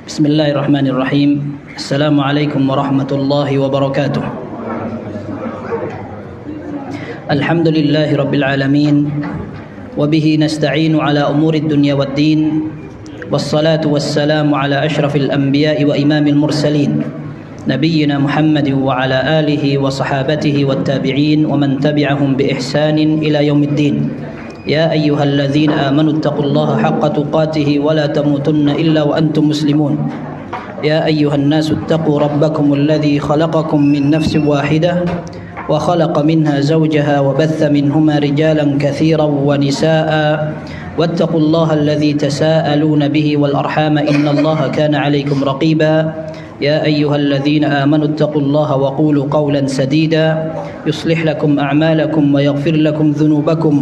Bismillahirrahmanirrahim. Assalamualaikum warahmatullahi wabarakatuh. Alhamdulillahi rabbil alamin. Wabihi nasta'inu ala umuri dunya waddin. Wassalatu wassalamu ala ashrafil anbiya'i wa imamil mursalin, Nabiyyina Muhammadin wa ala alihi wa sahabatihi wa tabi'in wa man tabi'ahum bi ihsanin ila yaumiddin. Ya ayyuhalladzina amanu taqullaha haqqa tuqatih wa la tamutunna illa wa antum muslimun. Ya ayyuhan nasu taqu rabbakumul ladzi khalaqakum min nafsin wahidah wa khalaqa minha zawjaha wa batha minhuma rijalan katsiran wa nisaa'a wattaqullaha alladzi tasaaluna bihi wal arhama innallaha kana 'alaykum raqiba. يا أيها الذين آمنوا اتقوا الله وقولوا قولا سديدا يصلح لكم أعمالكم ويغفر لكم ذنوبكم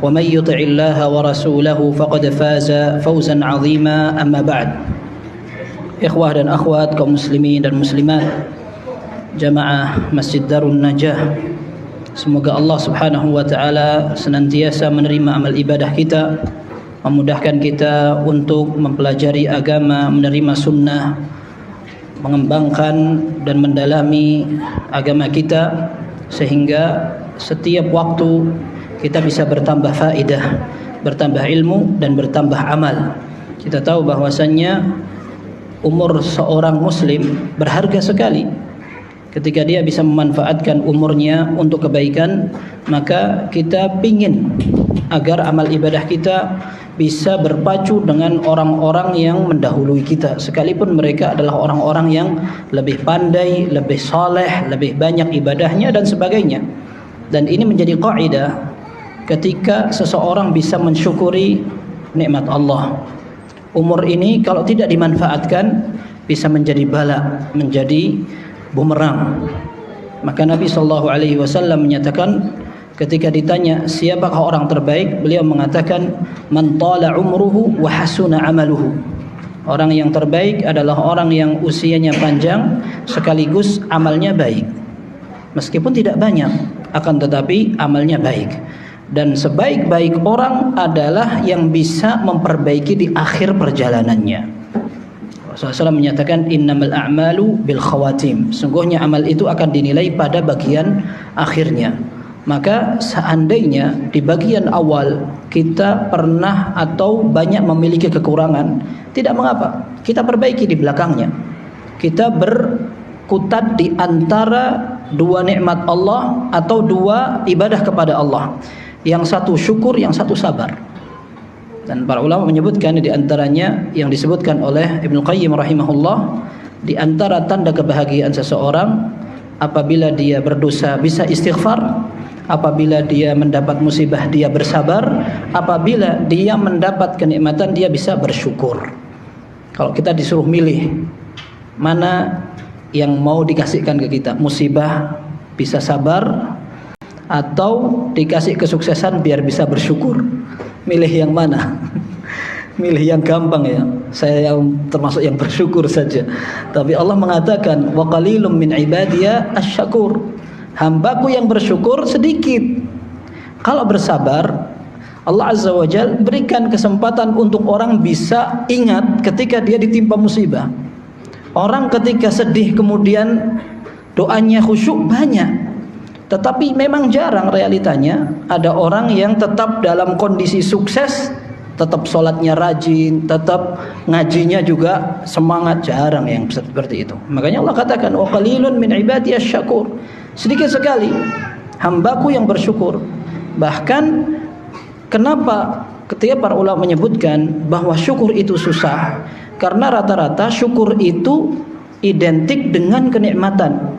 ومن يطع الله ورسوله فقد فاز فوزا عظيما. أما بعد. Ikhwah dan akhwat kaum muslimin dan muslimat jamaah Masjid Darun Najah, semoga Allah Subhanahu wa taala senantiasa menerima amal ibadah kita, memudahkan kita untuk mempelajari agama, menerima sunnah, mengembangkan dan mendalami agama kita, sehingga setiap waktu kita bisa bertambah faedah, bertambah ilmu dan bertambah amal. Kita tahu bahwasannya umur seorang muslim berharga sekali. Ketika dia bisa memanfaatkan umurnya untuk kebaikan, maka kita pingin agar amal ibadah kita bisa berpacu dengan orang-orang yang mendahului kita, sekalipun mereka adalah orang-orang yang lebih pandai, lebih saleh, lebih banyak ibadahnya dan sebagainya. Dan ini menjadi kaidah ketika seseorang bisa mensyukuri nikmat Allah. Umur ini kalau tidak dimanfaatkan bisa menjadi bala, menjadi bumerang. Maka Nabi SAW menyatakan, ketika ditanya siapakah orang terbaik, beliau mengatakan man tala umruhu wa hasuna amaluhu. Orang yang terbaik adalah orang yang usianya panjang sekaligus amalnya baik. Meskipun tidak banyak, akan tetapi amalnya baik. Dan sebaik-baik orang adalah yang bisa memperbaiki di akhir perjalanannya. Rasulullah SAW menyatakan innamal a'malu bil khawatim. Sungguhnya amal itu akan dinilai pada bagian akhirnya. Maka seandainya di bagian awal kita pernah atau banyak memiliki kekurangan, tidak mengapa, kita perbaiki di belakangnya. Kita berkutat di antara dua nikmat Allah atau dua ibadah kepada Allah. Yang satu syukur, yang satu sabar. Dan para ulama menyebutkan di antaranya yang disebutkan oleh Ibnu Qayyim rahimahullah, di antara tanda kebahagiaan seseorang apabila dia berdosa bisa istighfar, apabila dia mendapat musibah dia bersabar, apabila dia mendapat kenikmatan dia bisa bersyukur. Kalau kita disuruh milih mana yang mau dikasihkan ke kita, musibah bisa sabar atau dikasih kesuksesan biar bisa bersyukur, milih yang mana? Milih yang gampang ya. Saya yang termasuk yang bersyukur saja. Tapi Allah mengatakan wa qalilum min ibadiya asyakur. Hambaku yang bersyukur sedikit. Kalau bersabar, Allah Azza wa Jalla berikan kesempatan untuk orang bisa ingat ketika dia ditimpa musibah. Orang ketika sedih kemudian doanya khusyuk banyak. Tetapi memang jarang realitanya ada orang yang tetap dalam kondisi sukses, tetap sholatnya rajin, tetap ngajinya juga semangat, jarang yang seperti itu. Makanya Allah katakan wa qalilun min ibadiyas syakur. Sedikit sekali hambaku yang bersyukur. Bahkan kenapa ketika para ulama menyebutkan bahwa syukur itu susah, karena rata-rata syukur itu identik dengan kenikmatan.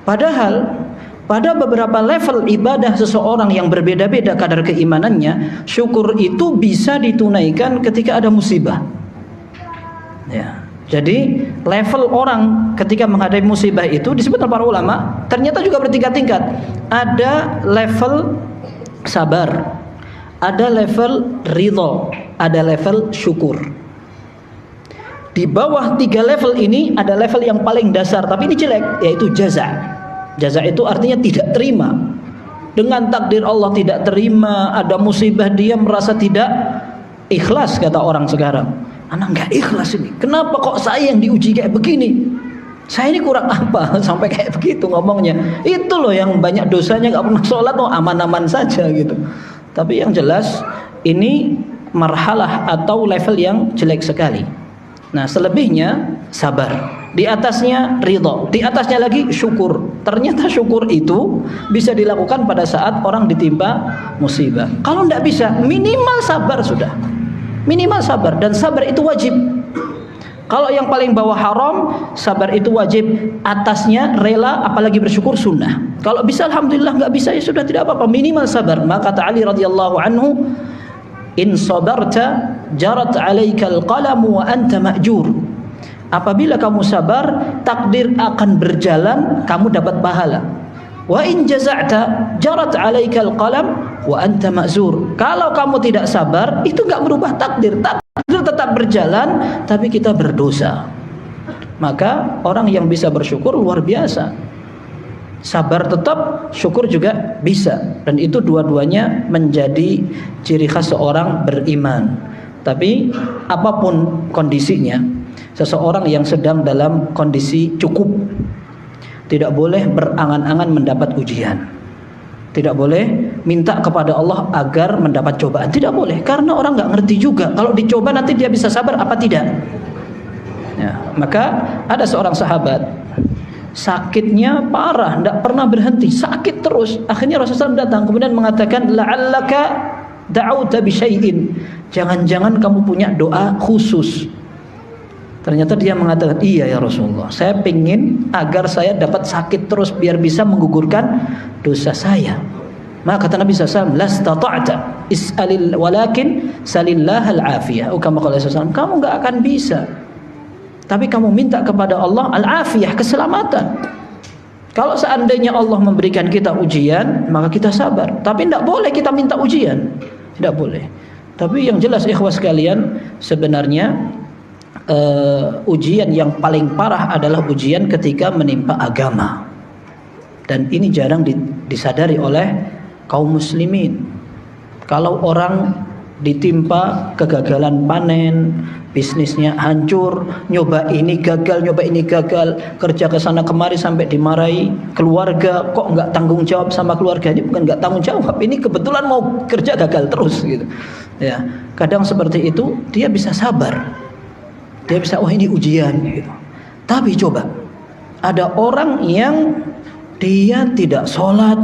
Padahal pada beberapa level ibadah seseorang yang berbeda-beda kadar keimanannya, syukur itu bisa ditunaikan ketika ada musibah. Ya. Jadi level orang ketika menghadapi musibah itu disebut oleh para ulama ternyata juga bertingkat-tingkat. Ada level sabar, ada level ridho, ada level syukur. Di bawah 3 level ini ada level yang paling dasar, tapi ini jelek, yaitu jaza. Jaza itu artinya tidak terima dengan takdir Allah, tidak terima ada musibah, dia merasa tidak ikhlas, kata orang sekarang. Anak nggak ikhlas ini. Kenapa kok saya yang diuji kayak begini? Saya ini kurang apa sampai kayak begitu ngomongnya. Itu loh yang banyak dosanya, nggak pernah sholat, oh aman-aman saja gitu. Tapi yang jelas ini marhalah atau level yang jelek sekali. Nah, selebihnya sabar. Di atasnya ridho, di atasnya lagi syukur. Ternyata syukur itu bisa dilakukan pada saat orang ditimpa musibah. Kalau tidak bisa, minimal sabar sudah. Minimal sabar, dan sabar itu wajib. Kalau yang paling bawah haram, sabar itu wajib. Atasnya rela, apalagi bersyukur sunnah. Kalau bisa alhamdulillah, nggak bisa ya sudah tidak apa-apa, minimal sabar. Maka kata Ali radhiyallahu anhu, in sabarta jarat 'alaikal qalamu wa anta ma'jur. Apabila kamu sabar, takdir akan berjalan, kamu dapat pahala. Wa in jaza'ta jarat 'alaikal qalam wa anta ma'zur. Kalau kamu tidak sabar, itu enggak berubah takdir. Takdir tetap berjalan, tapi kita berdosa. Maka orang yang bisa bersyukur luar biasa. Sabar tetap, syukur juga bisa, dan itu dua-duanya menjadi ciri khas seorang beriman. Tapi apapun kondisinya, seseorang yang sedang dalam kondisi cukup tidak boleh berangan-angan mendapat ujian. Tidak boleh minta kepada Allah agar mendapat cobaan. Tidak boleh, karena orang nggak ngerti juga. Kalau dicoba nanti dia bisa sabar apa tidak. Ya, maka ada seorang sahabat, sakitnya parah, tidak pernah berhenti, sakit terus. Akhirnya Rasulullah SAW datang kemudian mengatakan, la'allaka da'auta bi syai'in. Jangan-jangan kamu punya doa khusus. Ternyata dia mengatakan, iya ya Rasulullah, saya ingin agar saya dapat sakit terus biar bisa menggugurkan dosa saya. Maka kata Nabi SAW, lastata'ta is'alil walakin salillahal afiyah. Kama qala SAW, kamu enggak akan bisa, tapi kamu minta kepada Allah al-afiyah, keselamatan. Kalau seandainya Allah memberikan kita ujian, maka kita sabar. Tapi tidak boleh kita minta ujian, tidak boleh. Tapi yang jelas ikhwah sekalian, sebenarnya ujian yang paling parah adalah ujian ketika menimpa agama, dan ini jarang disadari oleh kaum muslimin. Kalau orang ditimpa kegagalan panen, bisnisnya hancur, nyoba ini gagal, kerja ke sana kemari sampai dimarahi keluarga, kok nggak tanggung jawab sama keluarganya. Bukan nggak tanggung jawab, ini kebetulan mau kerja gagal terus gitu. Ya, kadang seperti itu dia bisa sabar. Dia bisa, oh ini ujian gitu. Tapi coba, ada orang yang dia tidak sholat,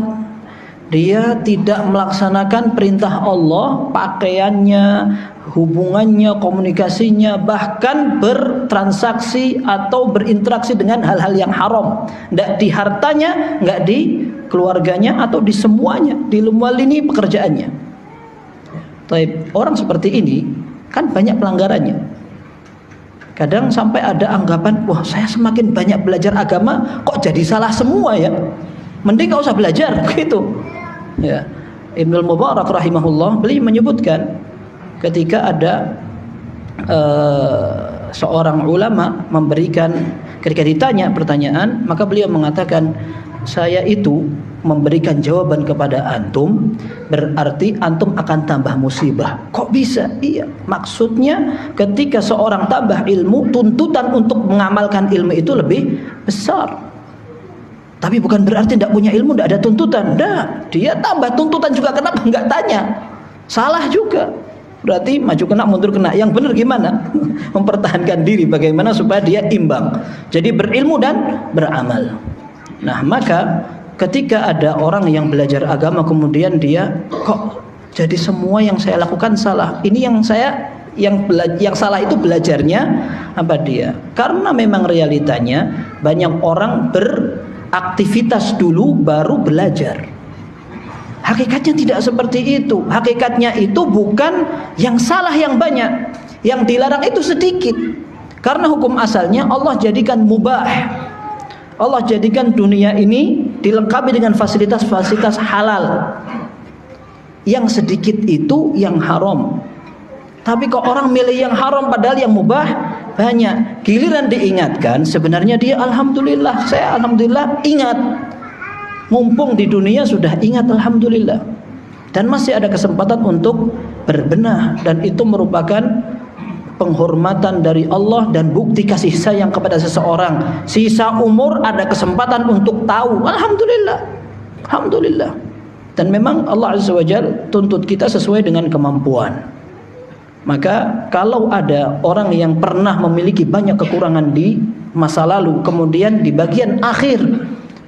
dia tidak melaksanakan perintah Allah, pakaiannya, hubungannya, komunikasinya, bahkan bertransaksi atau berinteraksi dengan hal-hal yang haram. Tidak di hartanya, nggak di keluarganya, atau di semuanya, di semua lini pekerjaannya. Tapi orang seperti ini kan banyak pelanggarannya. Kadang sampai ada anggapan, wah saya semakin banyak belajar agama, kok jadi salah semua ya. Mending gak usah belajar, gitu. Ya. Ibnu Mubarak rahimahullah, beliau menyebutkan ketika ada seorang ulama memberikan, ketika ditanya pertanyaan, maka beliau mengatakan, saya itu memberikan jawaban kepada antum, berarti antum akan tambah musibah. Kok bisa? Iya, maksudnya ketika seorang tambah ilmu, tuntutan untuk mengamalkan ilmu itu lebih besar. Tapi bukan berarti tidak punya ilmu, tidak ada tuntutan. Nah, dia tambah tuntutan juga. Kenapa nggak tanya? Salah juga. Berarti maju kena, mundur kena. Yang benar gimana? Mempertahankan diri bagaimana supaya dia imbang. Jadi berilmu dan beramal. Nah, maka ketika ada orang yang belajar agama kemudian dia, kok jadi semua yang saya lakukan salah. Ini yang salah itu belajarnya apa dia? Karena memang realitanya banyak orang beraktivitas dulu baru belajar. Hakikatnya tidak seperti itu. Hakikatnya itu bukan yang salah yang banyak, yang dilarang itu sedikit. Karena hukum asalnya Allah jadikan mubah. Allah jadikan dunia ini dilengkapi dengan fasilitas-fasilitas halal. Yang sedikit itu yang haram. Tapi kok orang milih yang haram padahal yang mubah banyak. Giliran diingatkan, sebenarnya dia alhamdulillah, saya alhamdulillah ingat. Mumpung di dunia sudah ingat alhamdulillah. Dan masih ada kesempatan untuk berbenah, dan itu merupakan penghormatan dari Allah dan bukti kasih sayang kepada seseorang. Sisa umur ada kesempatan untuk tahu. Alhamdulillah. Alhamdulillah. Dan memang Allah Azza wa Jalla tuntut kita sesuai dengan kemampuan. Maka kalau ada orang yang pernah memiliki banyak kekurangan di masa lalu, kemudian di bagian akhir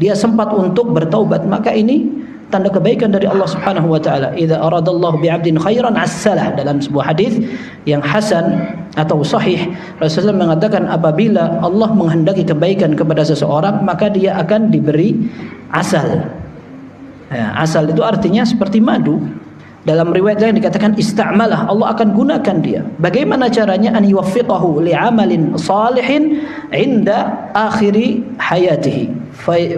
dia sempat untuk bertaubat, maka ini tanda kebaikan dari Allah Subhanahu wa taala. Idza aradallahu bi'abdin khairan assalah, dalam sebuah hadis yang hasan atau sahih, Rasulullah mengatakan apabila Allah menghendaki kebaikan kepada seseorang, maka dia akan diberi asal. Ya, asal itu artinya seperti madu. Dalam riwayat lain dikatakan ista'malah, Allah akan gunakan dia. Bagaimana caranya? An yuwaffiqahu li'amalin salihin inda akhiri hayatihi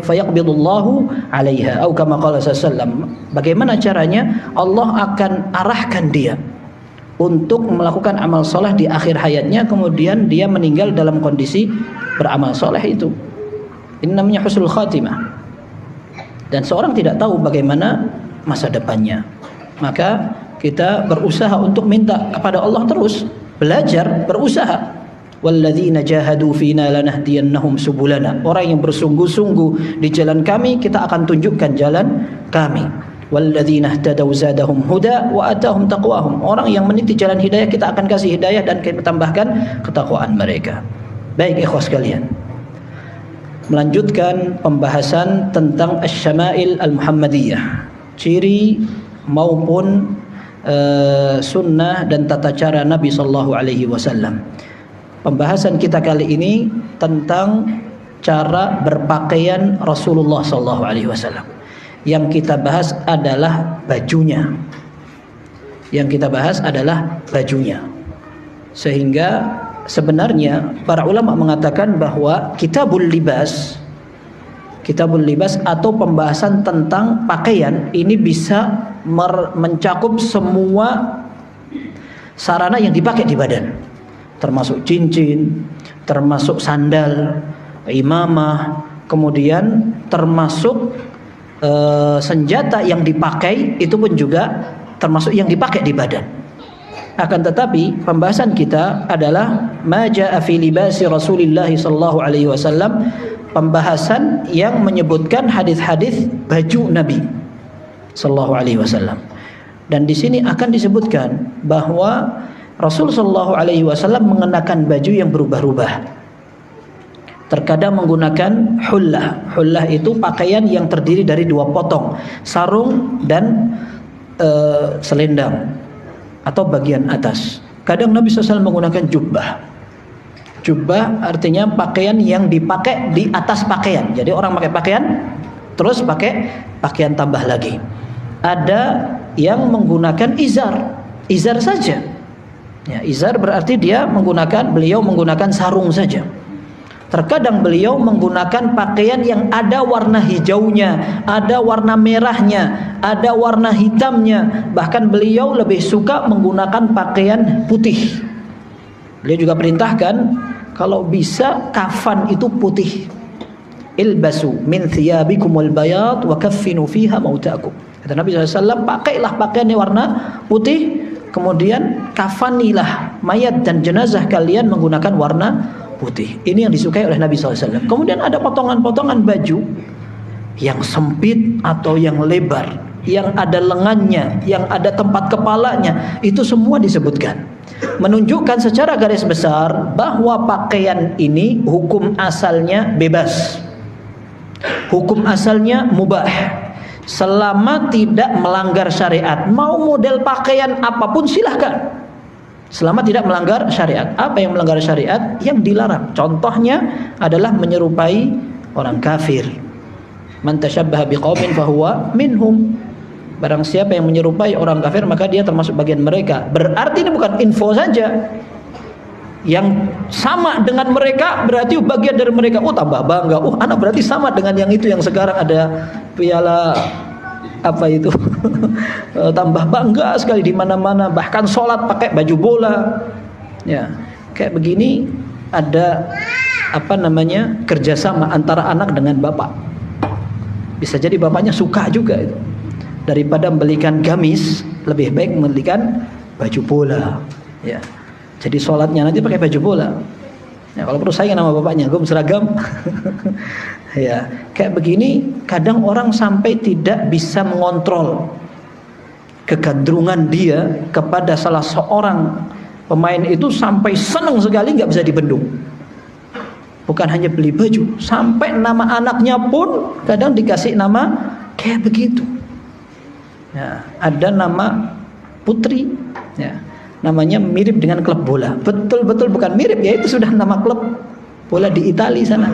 fayaqbidullahu 'alaiha atau kama qala sallallahu. Bagaimana caranya? Allah akan arahkan dia untuk melakukan amal soleh di akhir hayatnya, kemudian dia meninggal dalam kondisi beramal soleh itu. Ini namanya husnul khatimah. Dan seorang tidak tahu bagaimana masa depannya. Maka kita berusaha untuk minta kepada Allah terus, belajar, berusaha. Walladzina jahadu fina lanahdiyannahum subulana. Orang yang bersungguh-sungguh di jalan kami, kita akan tunjukkan jalan kami. Walladzina ihtadaw zadahum huda wa atahum taqwahum. Orang yang meniti jalan hidayah, kita akan kasih hidayah dan kita tambahkan ketakwaan mereka. Baik ikhwas sekalian, melanjutkan pembahasan tentang asy-syama'il al-Muhammadiyah, ciri maupun sunnah dan tata cara Nabi sallallahu alaihi wasallam. Pembahasan kita kali ini tentang cara berpakaian Rasulullah sallallahu alaihi wasallam. Yang kita bahas adalah bajunya. Yang kita bahas adalah bajunya. Sehingga sebenarnya para ulama mengatakan bahwa kitabul libas atau pembahasan tentang pakaian ini bisa mencakup semua sarana yang dipakai di badan, termasuk cincin, termasuk sandal, imamah, kemudian termasuk senjata yang dipakai, itu pun juga termasuk yang dipakai di badan. Akan tetapi pembahasan kita adalah ma jaa fi libasi Rasulillah sallallahu alaihi wasallam, pembahasan yang menyebutkan hadis-hadis baju Nabi sallallahu alaihi wasallam. Dan di sini akan disebutkan bahwa Rasul sallallahu alaihi wasallam mengenakan baju yang berubah-ubah. Terkadang menggunakan hullah. Hullah itu pakaian yang terdiri dari dua potong, sarung dan selendang atau bagian atas. Kadang Nabi SAW menggunakan jubbah. Jubbah artinya pakaian yang dipakai di atas pakaian. Jadi orang pakai pakaian terus pakai pakaian tambah lagi. Ada yang menggunakan izar saja. Ya, izar berarti beliau menggunakan sarung saja. Terkadang beliau menggunakan pakaian yang ada warna hijaunya, ada warna merahnya, ada warna hitamnya. Bahkan beliau lebih suka menggunakan pakaian putih. Beliau juga perintahkan kalau bisa kafan itu putih. Ilbasu min thiyabikumul bayad wa kaffinu fiha mautakum. Kata Nabi SAW, pakailah pakaian yang warna putih, kemudian kafanilah mayat dan jenazah kalian menggunakan warna putih. Ini yang disukai oleh Nabi SAW. Kemudian ada potongan-potongan baju yang sempit atau yang lebar, yang ada lengannya, yang ada tempat kepalanya, itu semua disebutkan. Menunjukkan secara garis besar bahwa pakaian ini hukum asalnya bebas. Hukum asalnya mubah. Selama tidak melanggar syariat. Mau model pakaian apapun silahkan, selama tidak melanggar syariat. Apa yang melanggar syariat? Yang dilarang. Contohnya adalah menyerupai orang kafir. Man tashabbaha biqaumin fahuwa minhum. Barang siapa yang menyerupai orang kafir, maka dia termasuk bagian mereka. Berarti ini bukan info saja. Yang sama dengan mereka berarti bagian dari mereka. Oh, tambah bangga. Oh, anak berarti sama dengan yang itu yang sekarang ada piala apa itu. Tambah bangga sekali di mana-mana. Bahkan sholat pakai baju bola. Ya, kayak begini ada kerjasama antara anak dengan bapak. Bisa jadi bapaknya suka juga itu. Daripada membelikan gamis, lebih baik membelikan baju bola. Ya. Jadi sholatnya nanti pakai baju bola. Ya, kalau perlu saingan sama bapaknya, gue berseragam. Ya, kayak begini kadang orang sampai tidak bisa mengontrol kegandrungan dia kepada salah seorang pemain itu, sampai senang sekali nggak bisa dibendung. Bukan hanya beli baju, sampai nama anaknya pun kadang dikasih nama kayak begitu. Ya, ada nama Putri, ya, namanya mirip dengan klub bola. Betul-betul bukan mirip, ya itu sudah nama klub bola di Italia sana.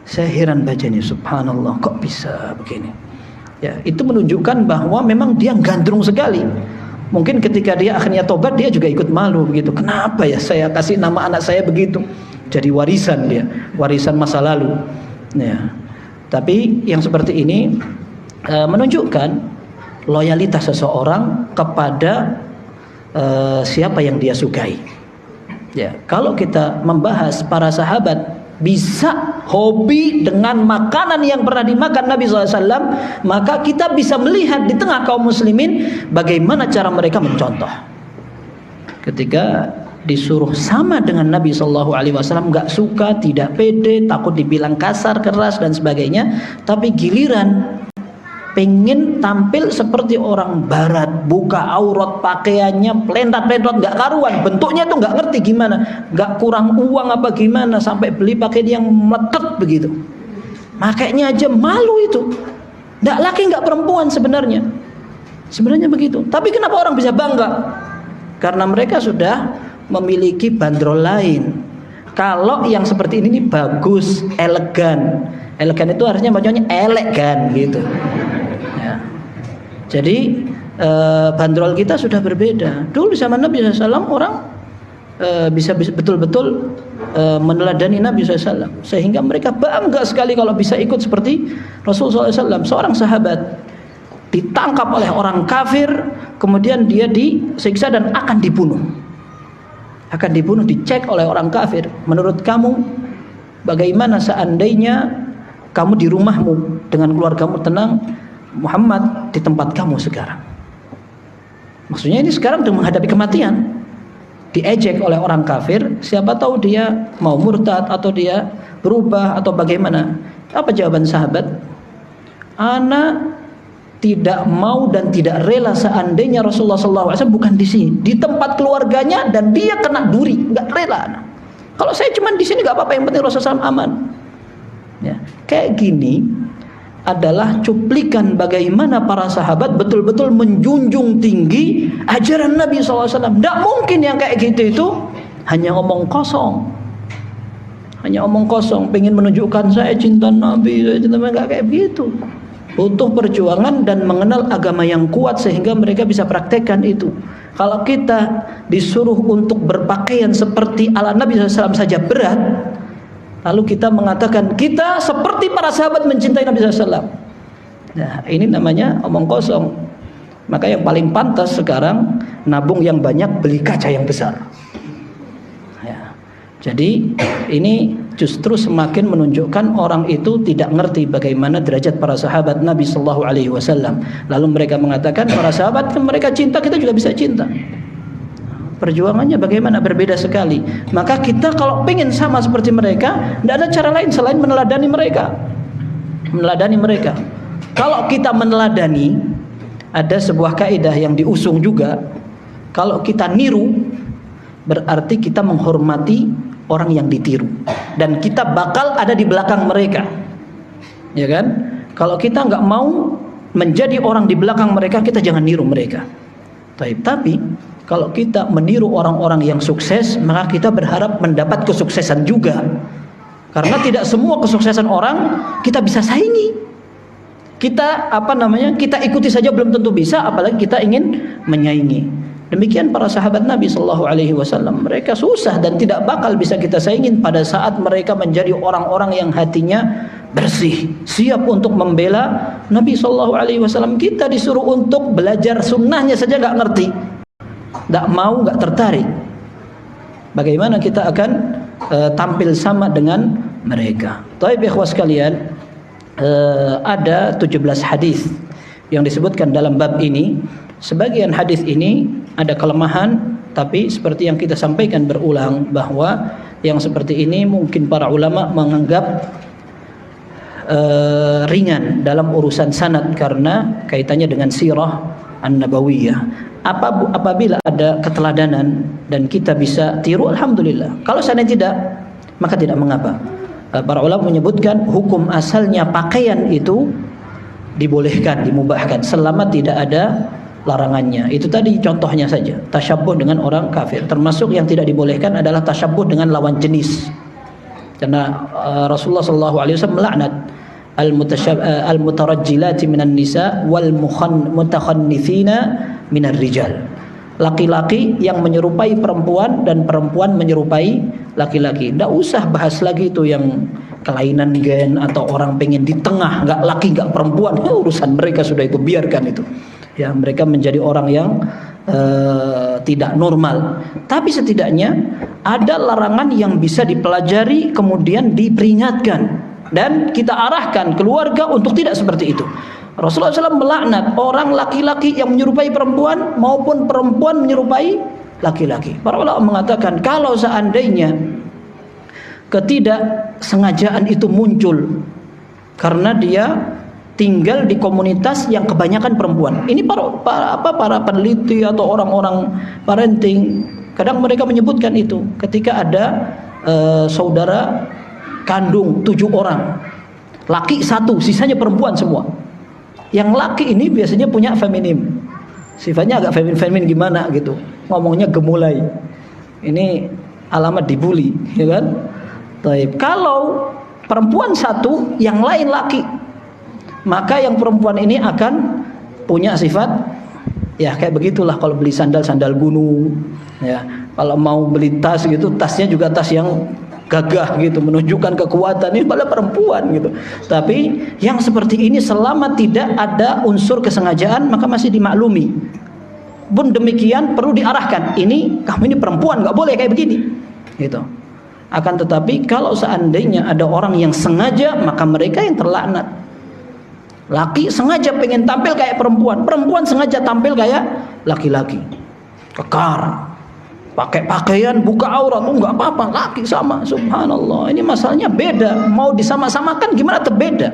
Saya heran bacanya, subhanallah, kok bisa begini. Ya, itu menunjukkan bahwa memang dia gandrung sekali. Mungkin ketika dia akhirnya tobat, dia juga ikut malu begitu. Kenapa ya saya kasih nama anak saya begitu? Jadi warisan dia, warisan masa lalu. Ya. Tapi yang seperti ini menunjukkan loyalitas seseorang kepada siapa yang dia sukai. Ya, kalau kita membahas para sahabat bisa hobi dengan makanan yang pernah dimakan Nabi SAW, maka kita bisa melihat di tengah kaum muslimin bagaimana cara mereka mencontoh. Ketika disuruh sama dengan Nabi SAW, nggak suka, tidak pede, takut dibilang kasar, keras dan sebagainya. Tapi giliran pengen tampil seperti orang barat, buka aurat, pakaiannya plentat-plentot, nggak karuan, bentuknya tuh nggak ngerti gimana, nggak kurang uang apa gimana sampai beli pakaian yang meletet begitu. Makanya aja malu itu. Nggak laki nggak perempuan sebenarnya begitu. Tapi kenapa orang bisa bangga? Karena mereka sudah memiliki bandrol lain. Kalau yang seperti ini bagus, elegan. Elegan itu artinya bacanya elegan gitu. Jadi bandrol kita sudah berbeda. Dulu zaman Nabi SAW orang bisa betul-betul meneladani Nabi SAW, sehingga mereka bangga sekali kalau bisa ikut seperti Rasulullah SAW. Seorang sahabat ditangkap oleh orang kafir, kemudian dia disiksa dan akan dibunuh. Dicek oleh orang kafir. Menurut kamu bagaimana seandainya kamu di rumahmu dengan keluargamu tenang, Muhammad di tempat kamu sekarang? Maksudnya ini sekarang sedang menghadapi kematian, diejek oleh orang kafir. Siapa tahu dia mau murtad atau dia berubah atau bagaimana. Apa jawaban sahabat? Ana tidak mau dan tidak rela seandainya Rasulullah SAW bukan di sini, di tempat keluarganya, dan dia kena duri. Nggak rela ana. Kalau saya cuma di sini nggak apa-apa, yang penting Rasulullah SAW aman. Ya, kayak gini adalah cuplikan bagaimana para sahabat betul-betul menjunjung tinggi ajaran Nabi SAW. Tidak mungkin yang kayak gitu itu hanya omong kosong. Pengen menunjukkan saya cinta Nabi, nggak kayak begitu. Butuh perjuangan dan mengenal agama yang kuat sehingga mereka bisa praktekkan itu. Kalau kita disuruh untuk berpakaian seperti ala Nabi SAW saja berat, lalu kita mengatakan kita seperti para sahabat mencintai Nabi SAW. Nah, ini namanya omong kosong. Maka yang paling pantas sekarang nabung yang banyak, beli kaca yang besar. Ya. Jadi ini justru semakin menunjukkan orang itu tidak ngerti bagaimana derajat para sahabat Nabi SAW. Lalu mereka mengatakan para sahabat mereka cinta, kita juga bisa cinta. Perjuangannya bagaimana berbeda sekali. Maka kita kalau pengen sama seperti mereka, tidak ada cara lain selain meneladani mereka. Kalau kita meneladani, ada sebuah kaidah yang diusung juga. Kalau kita niru, berarti kita menghormati orang yang ditiru, dan kita bakal ada di belakang mereka, ya kan? Kalau kita nggak mau menjadi orang di belakang mereka, kita jangan niru mereka. Tapi kalau kita meniru orang-orang yang sukses, maka kita berharap mendapat kesuksesan juga. Karena tidak semua kesuksesan orang kita bisa saingi. Kita kita ikuti saja belum tentu bisa, apalagi kita ingin menyaingi. Demikian para sahabat Nabi SAW. Mereka susah dan tidak bakal bisa kita saingin pada saat mereka menjadi orang-orang yang hatinya bersih, siap untuk membela Nabi SAW. Kita disuruh untuk belajar sunnahnya saja nggak ngerti, nggak mau, nggak tertarik. Bagaimana kita akan tampil sama dengan mereka? Taib ikhwas sekalian, ada 17 hadis yang disebutkan dalam bab ini. Sebagian hadis ini ada kelemahan, Tapi seperti yang kita sampaikan berulang, bahwa yang seperti ini mungkin para ulama menganggap ringan dalam urusan sanad karena kaitannya dengan sirah an-nabawiyah. Apabila ada keteladanan dan kita bisa tiru, alhamdulillah. Kalau seandainya tidak, maka tidak mengapa. Para ulama menyebutkan hukum asalnya pakaian itu dibolehkan, dimubahkan selama tidak ada larangannya. Itu tadi contohnya saja, tasyabbuh dengan orang kafir. Termasuk yang tidak dibolehkan adalah tasyabbuh dengan lawan jenis. Karena Rasulullah SAW melaknat al-mutarajjilati minan nisa wal mutakhannithina minar rijal. Laki-laki yang menyerupai perempuan dan perempuan menyerupai laki-laki. Tidak usah bahas lagi itu yang kelainan gen atau orang pengen di tengah, nggak laki nggak perempuan. Urusan mereka sudah, itu biarkan itu. Ya, mereka menjadi orang yang tidak normal. Tapi setidaknya ada larangan yang bisa dipelajari kemudian diperingatkan dan kita arahkan keluarga untuk tidak seperti itu. Rasulullah SAW melaknat orang laki-laki yang menyerupai perempuan maupun perempuan menyerupai laki-laki. Para ulama mengatakan kalau seandainya ketidaksengajaan itu muncul karena dia tinggal di komunitas yang kebanyakan perempuan. Ini para peneliti atau orang-orang parenting kadang mereka menyebutkan itu ketika ada saudara kandung 7 orang, laki 1, sisanya perempuan semua. Yang laki ini biasanya punya feminim, sifatnya agak femin gimana gitu, ngomongnya gemulai. Ini alamat dibully, ya kan? Taib. Kalau perempuan 1, yang lain laki, maka yang perempuan ini akan punya sifat ya kayak begitulah. Kalau beli sandal gunung, ya. Kalau mau beli tas gitu, tasnya juga tas yang gagah gitu, menunjukkan kekuatan. Ini pada perempuan gitu. Tapi yang seperti ini selama tidak ada unsur kesengajaan maka masih dimaklumi. Pun demikian perlu diarahkan, ini kamu ini perempuan, nggak boleh kayak begini gitu. Akan tetapi kalau seandainya ada orang yang sengaja, maka mereka yang terlaknat. Laki sengaja pengen tampil kayak perempuan, perempuan sengaja tampil kayak laki-laki, kekar, pakai pakaian buka aurat, nggak apa-apa, laki sama, subhanallah. Ini masalahnya beda, mau disama-samakan gimana terbeda.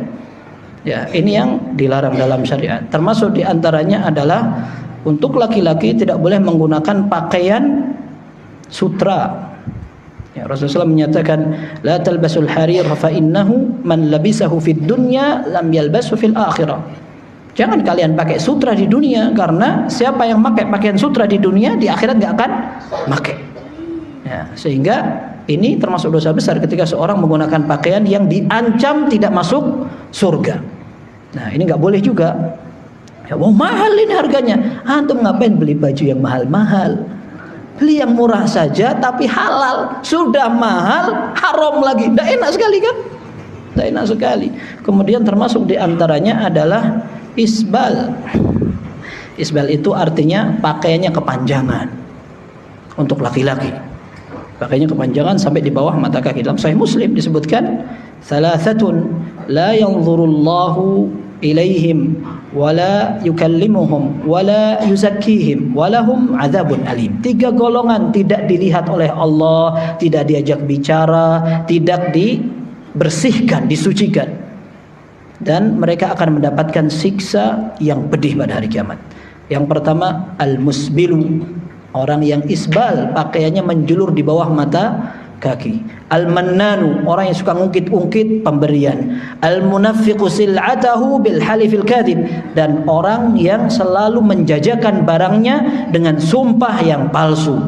Ya, ini yang dilarang dalam syariat. Termasuk diantaranya adalah untuk laki-laki tidak boleh menggunakan pakaian sutra. Ya, Rasulullah menyatakan la talbasul harir fa innahu man labisahu fid dunya lam yalbasu fil akhirah. Jangan kalian pakai sutra di dunia, karena siapa yang pakai pakaian sutra di dunia di akhirat nggak akan pakai. Ya, sehingga ini termasuk dosa besar ketika seorang menggunakan pakaian yang diancam tidak masuk surga. Nah, ini nggak boleh juga. Ya, oh mahal ini harganya. Antum ngapain beli baju yang mahal-mahal? Beli yang murah saja tapi halal. Sudah mahal, haram lagi. Tidak enak sekali kan? Tidak enak sekali. Kemudian termasuk diantaranya adalah isbal. Isbal itu artinya pakaiannya kepanjangan untuk laki-laki. Pakaiannya kepanjangan sampai di bawah mata kaki. Dalam Sahih Muslim disebutkan salasatun la yanzurullahu ilaihim wala yukallimuhum wala yuzakkihim walahum adzabun alim. 3 golongan tidak dilihat oleh Allah, tidak diajak bicara, tidak dibersihkan, disucikan, dan mereka akan mendapatkan siksa yang pedih pada hari kiamat. Yang pertama al-musbilu, orang yang isbal, pakaiannya menjulur di bawah mata kaki. Al-mannanu, orang yang suka ngungkit-ungkit pemberian. Al-munafiqu sil'atahu bil halifil kadhib, dan orang yang selalu menjajakan barangnya dengan sumpah yang palsu.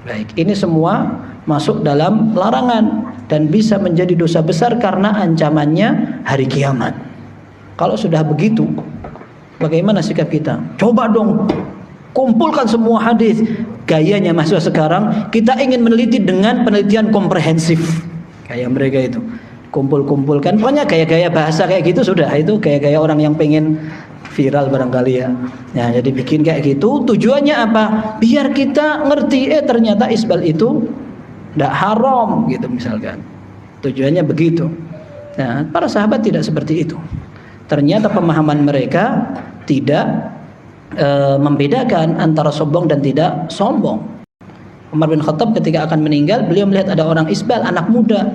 Baik, ini semua masuk dalam larangan dan bisa menjadi dosa besar karena ancamannya hari kiamat. Kalau sudah begitu, bagaimana sikap kita? Coba dong kumpulkan semua hadis. Gayanya mahasiswa sekarang, kita ingin meneliti dengan penelitian komprehensif kayak mereka itu, kumpul-kumpulkan, pokoknya gaya-gaya bahasa kayak gitu sudah. Itu gaya-gaya orang yang pengen viral barangkali ya. Nah, jadi bikin kayak gitu, tujuannya apa? Biar kita ngerti, ternyata isbal itu tidak haram gitu misalkan. Tujuannya begitu. Nah, para sahabat tidak seperti itu. Ternyata pemahaman mereka tidak membedakan antara sombong dan tidak sombong. Umar bin Khattab ketika akan meninggal, beliau melihat ada orang isbal, anak muda,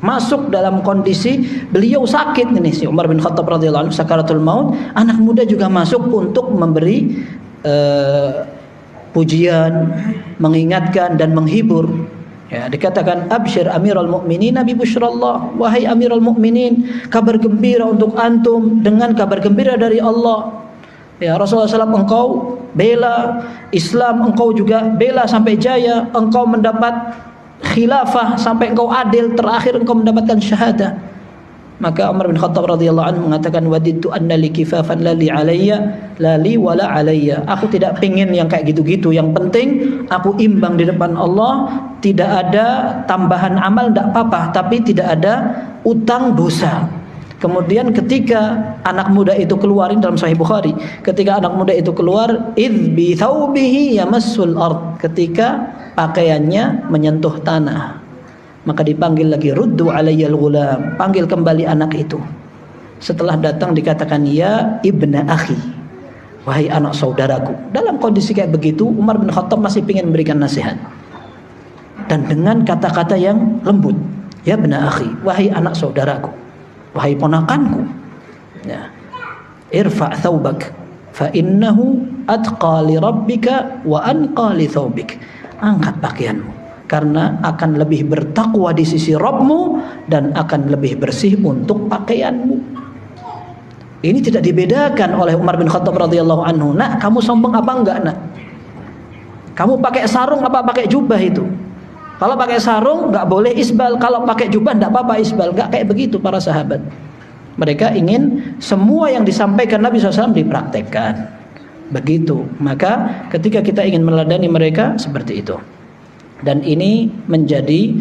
masuk dalam kondisi beliau sakit ini, si Umar bin Khattab radhiyallahu anhu sakaratul maut, anak muda juga masuk untuk memberi pujian, mengingatkan dan menghibur. Ya, dikatakan absyir amirul mukminin nabi busyrallah, wahai amirul mukminin, kabar gembira untuk antum dengan kabar gembira dari Allah. Ya Rasulullah SAW, engkau bela Islam, engkau juga bela sampai jaya, engkau mendapat khilafah sampai engkau adil, terakhir engkau mendapatkan syahadah. Maka Umar bin Khattab radhiyallahu anhu mengatakan, wadidtu anna li kifafan la li alayya la li wala alayya. Aku tidak pingin yang kayak gitu-gitu, yang penting aku imbang di depan Allah, tidak ada tambahan amal tidak apa-apa, tapi tidak ada utang dosa. Kemudian ketika anak muda itu keluar, ini dalam Sahih Bukhari, ketika anak muda itu keluar, idh bi thawbihi yamassul ard, ketika pakaiannya menyentuh tanah, maka dipanggil lagi, ruddu alayyal ghulam, panggil kembali anak itu. Setelah datang dikatakan, ya ibna akhi, wahai anak saudaraku. Dalam kondisi kayak begitu, Umar bin Khattab masih ingin memberikan nasihat, dan dengan kata-kata yang lembut, ya ibna akhi, wahai anak saudaraku, wahai ponakanku, ya, irfa' thawbak fa innahu atqa li rabbika wa anqa li thawbik. Angkat pakaianmu, karena akan lebih bertakwa di sisi Rabbmu dan akan lebih bersih untuk pakaianmu. Ini tidak dibedakan oleh Umar bin Khattab radhiyallahu anhu. Nak, kamu sombong apa enggak, nak? Kamu pakai sarung apa pakai jubah itu? Kalau pakai sarung nggak boleh isbal, kalau pakai jubah nggak apa-apa isbal. Nggak kayak begitu para sahabat. Mereka ingin semua yang disampaikan Nabi SAW dipraktekkan. Begitu. Maka ketika kita ingin meneladani mereka seperti itu. Dan ini menjadi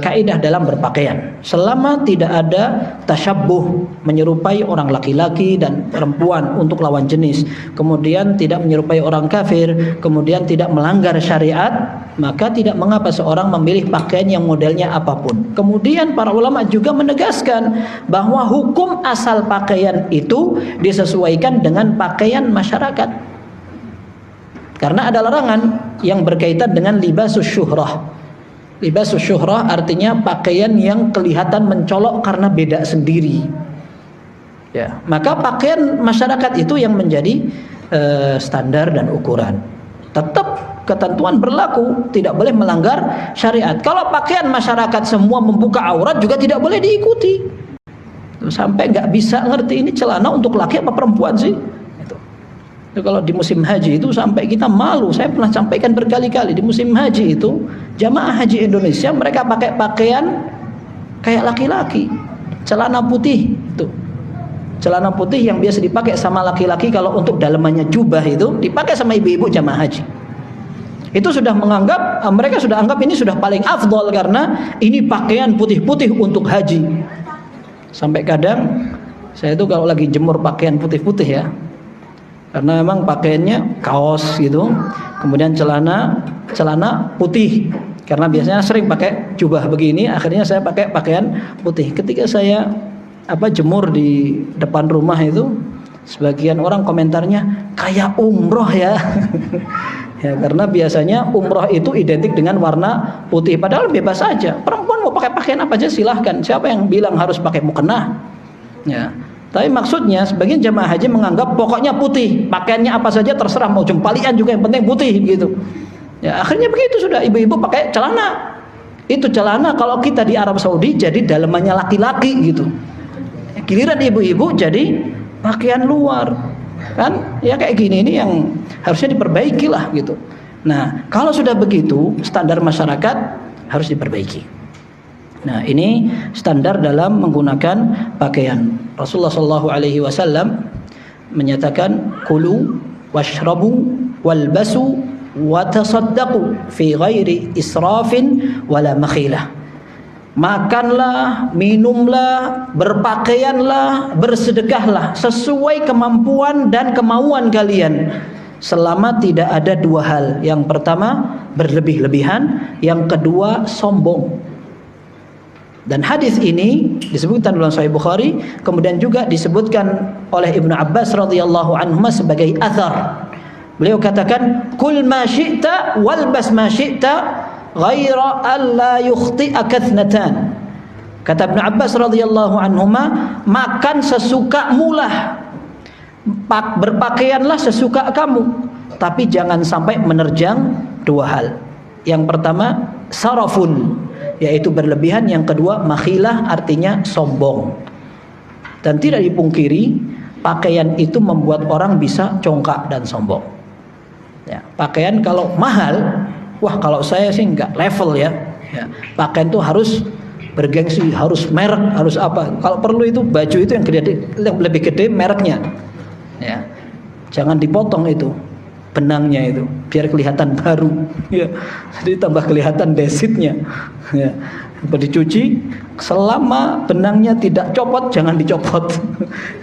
kaidah dalam berpakaian. Selama tidak ada tasyabbuh, menyerupai orang laki-laki dan perempuan untuk lawan jenis, kemudian tidak menyerupai orang kafir, kemudian tidak melanggar syariat, maka tidak mengapa seorang memilih pakaian yang modelnya apapun. Kemudian para ulama juga menegaskan bahwa hukum asal pakaian itu disesuaikan dengan pakaian masyarakat. Karena ada larangan yang berkaitan dengan libasus syuhrah. Libasus syuhrah artinya pakaian yang kelihatan mencolok karena beda sendiri. Ya, maka pakaian masyarakat itu yang menjadi standar dan ukuran. Tetap ketentuan berlaku, tidak boleh melanggar syariat. Kalau pakaian masyarakat semua membuka aurat juga tidak boleh diikuti. Sampai nggak bisa ngerti ini celana untuk laki apa perempuan sih. Kalau di musim haji itu sampai kita malu. Saya pernah sampaikan berkali-kali, di musim haji itu jamaah haji Indonesia mereka pakai pakaian kayak laki-laki, celana putih itu, celana putih yang biasa dipakai sama laki-laki kalau untuk dalamannya jubah itu dipakai sama ibu-ibu jamaah haji. Itu sudah menganggap, mereka sudah anggap ini sudah paling afdol karena ini pakaian putih-putih untuk haji. Sampai kadang saya itu kalau lagi jemur pakaian putih-putih ya, karena memang pakaiannya kaos gitu, kemudian celana putih, karena biasanya sering pakai jubah begini, akhirnya saya pakai pakaian putih. Ketika saya jemur di depan rumah itu, sebagian orang komentarnya kayak umroh ya. Ya, karena biasanya umroh itu identik dengan warna putih, padahal bebas saja. Perempuan mau pakai pakaian apa aja silahkan. Siapa yang bilang harus pakai mukena? Ya. Tapi maksudnya sebagian jamaah haji menganggap pokoknya putih, pakaiannya apa saja terserah, mau jempalian juga yang penting putih gitu. Ya akhirnya begitu sudah, ibu-ibu pakai celana. Itu celana kalau kita di Arab Saudi jadi dalamannya laki-laki gitu. Giliran ibu-ibu jadi pakaian luar. Kan ya kayak gini ini yang harusnya diperbaiki lah gitu. Nah, kalau sudah begitu standar masyarakat harus diperbaiki. Nah, ini standar dalam menggunakan pakaian. Rasulullah SAW menyatakan, kulu washrabu walbasu watasaddaqu fi ghairi israfin wala makhilah. Makanlah, minumlah, berpakaianlah, bersedekahlah sesuai kemampuan dan kemauan kalian, selama tidak ada dua hal. Yang pertama berlebih-lebihan, yang kedua sombong. Dan hadis ini disebutkan dalam Sahih Bukhari, kemudian juga disebutkan oleh Ibnu Abbas radhiyallahu anhuma sebagai athar. Beliau katakan, "Kul ma syi'ta walbas ma syi'ta ghaira alla yukhti'aka thnatan." Kata Ibnu Abbas radhiyallahu anhuma, makan sesukamu lah, berpakaianlah sesuka kamu, tapi jangan sampai menerjang dua hal. Yang pertama, sarafun, yaitu berlebihan. Yang kedua, makhilah, artinya sombong. Dan tidak dipungkiri, pakaian itu membuat orang bisa congkak dan sombong. Ya, pakaian kalau mahal, wah kalau saya sih enggak level ya. Pakaian itu harus bergengsi, harus merek, harus apa. Kalau perlu itu baju itu yang gede, yang lebih gede mereknya. Ya, jangan dipotong itu benangnya itu, biar kelihatan baru. Ya, jadi tambah kelihatan desitnya. Ya, dicuci, selama benangnya tidak copot, jangan dicopot.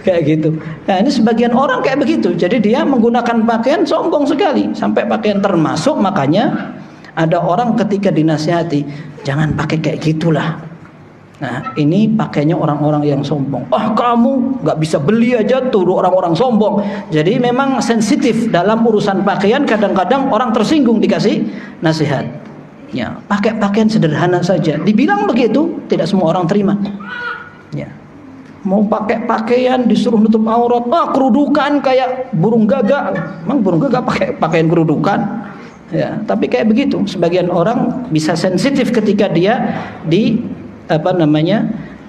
Kayak gitu. Nah, ini sebagian orang kayak begitu. Jadi dia menggunakan pakaian sombong sekali, sampai pakaian termasuk. Makanya ada orang ketika dinasihati, jangan pakai kayak gitulah. Nah, ini pakainya orang-orang yang sombong. Kamu nggak bisa beli aja tuh orang-orang sombong. Jadi memang sensitif dalam urusan pakaian. Kadang-kadang orang tersinggung dikasih nasihat. Ya, pakai pakaian sederhana saja. Dibilang begitu, tidak semua orang terima. Ya, mau pakai pakaian disuruh nutup aurat, kerudukan kayak burung gagak. Emang burung gagak pakai pakaian kerudukan? Ya, tapi kayak begitu. Sebagian orang bisa sensitif ketika dia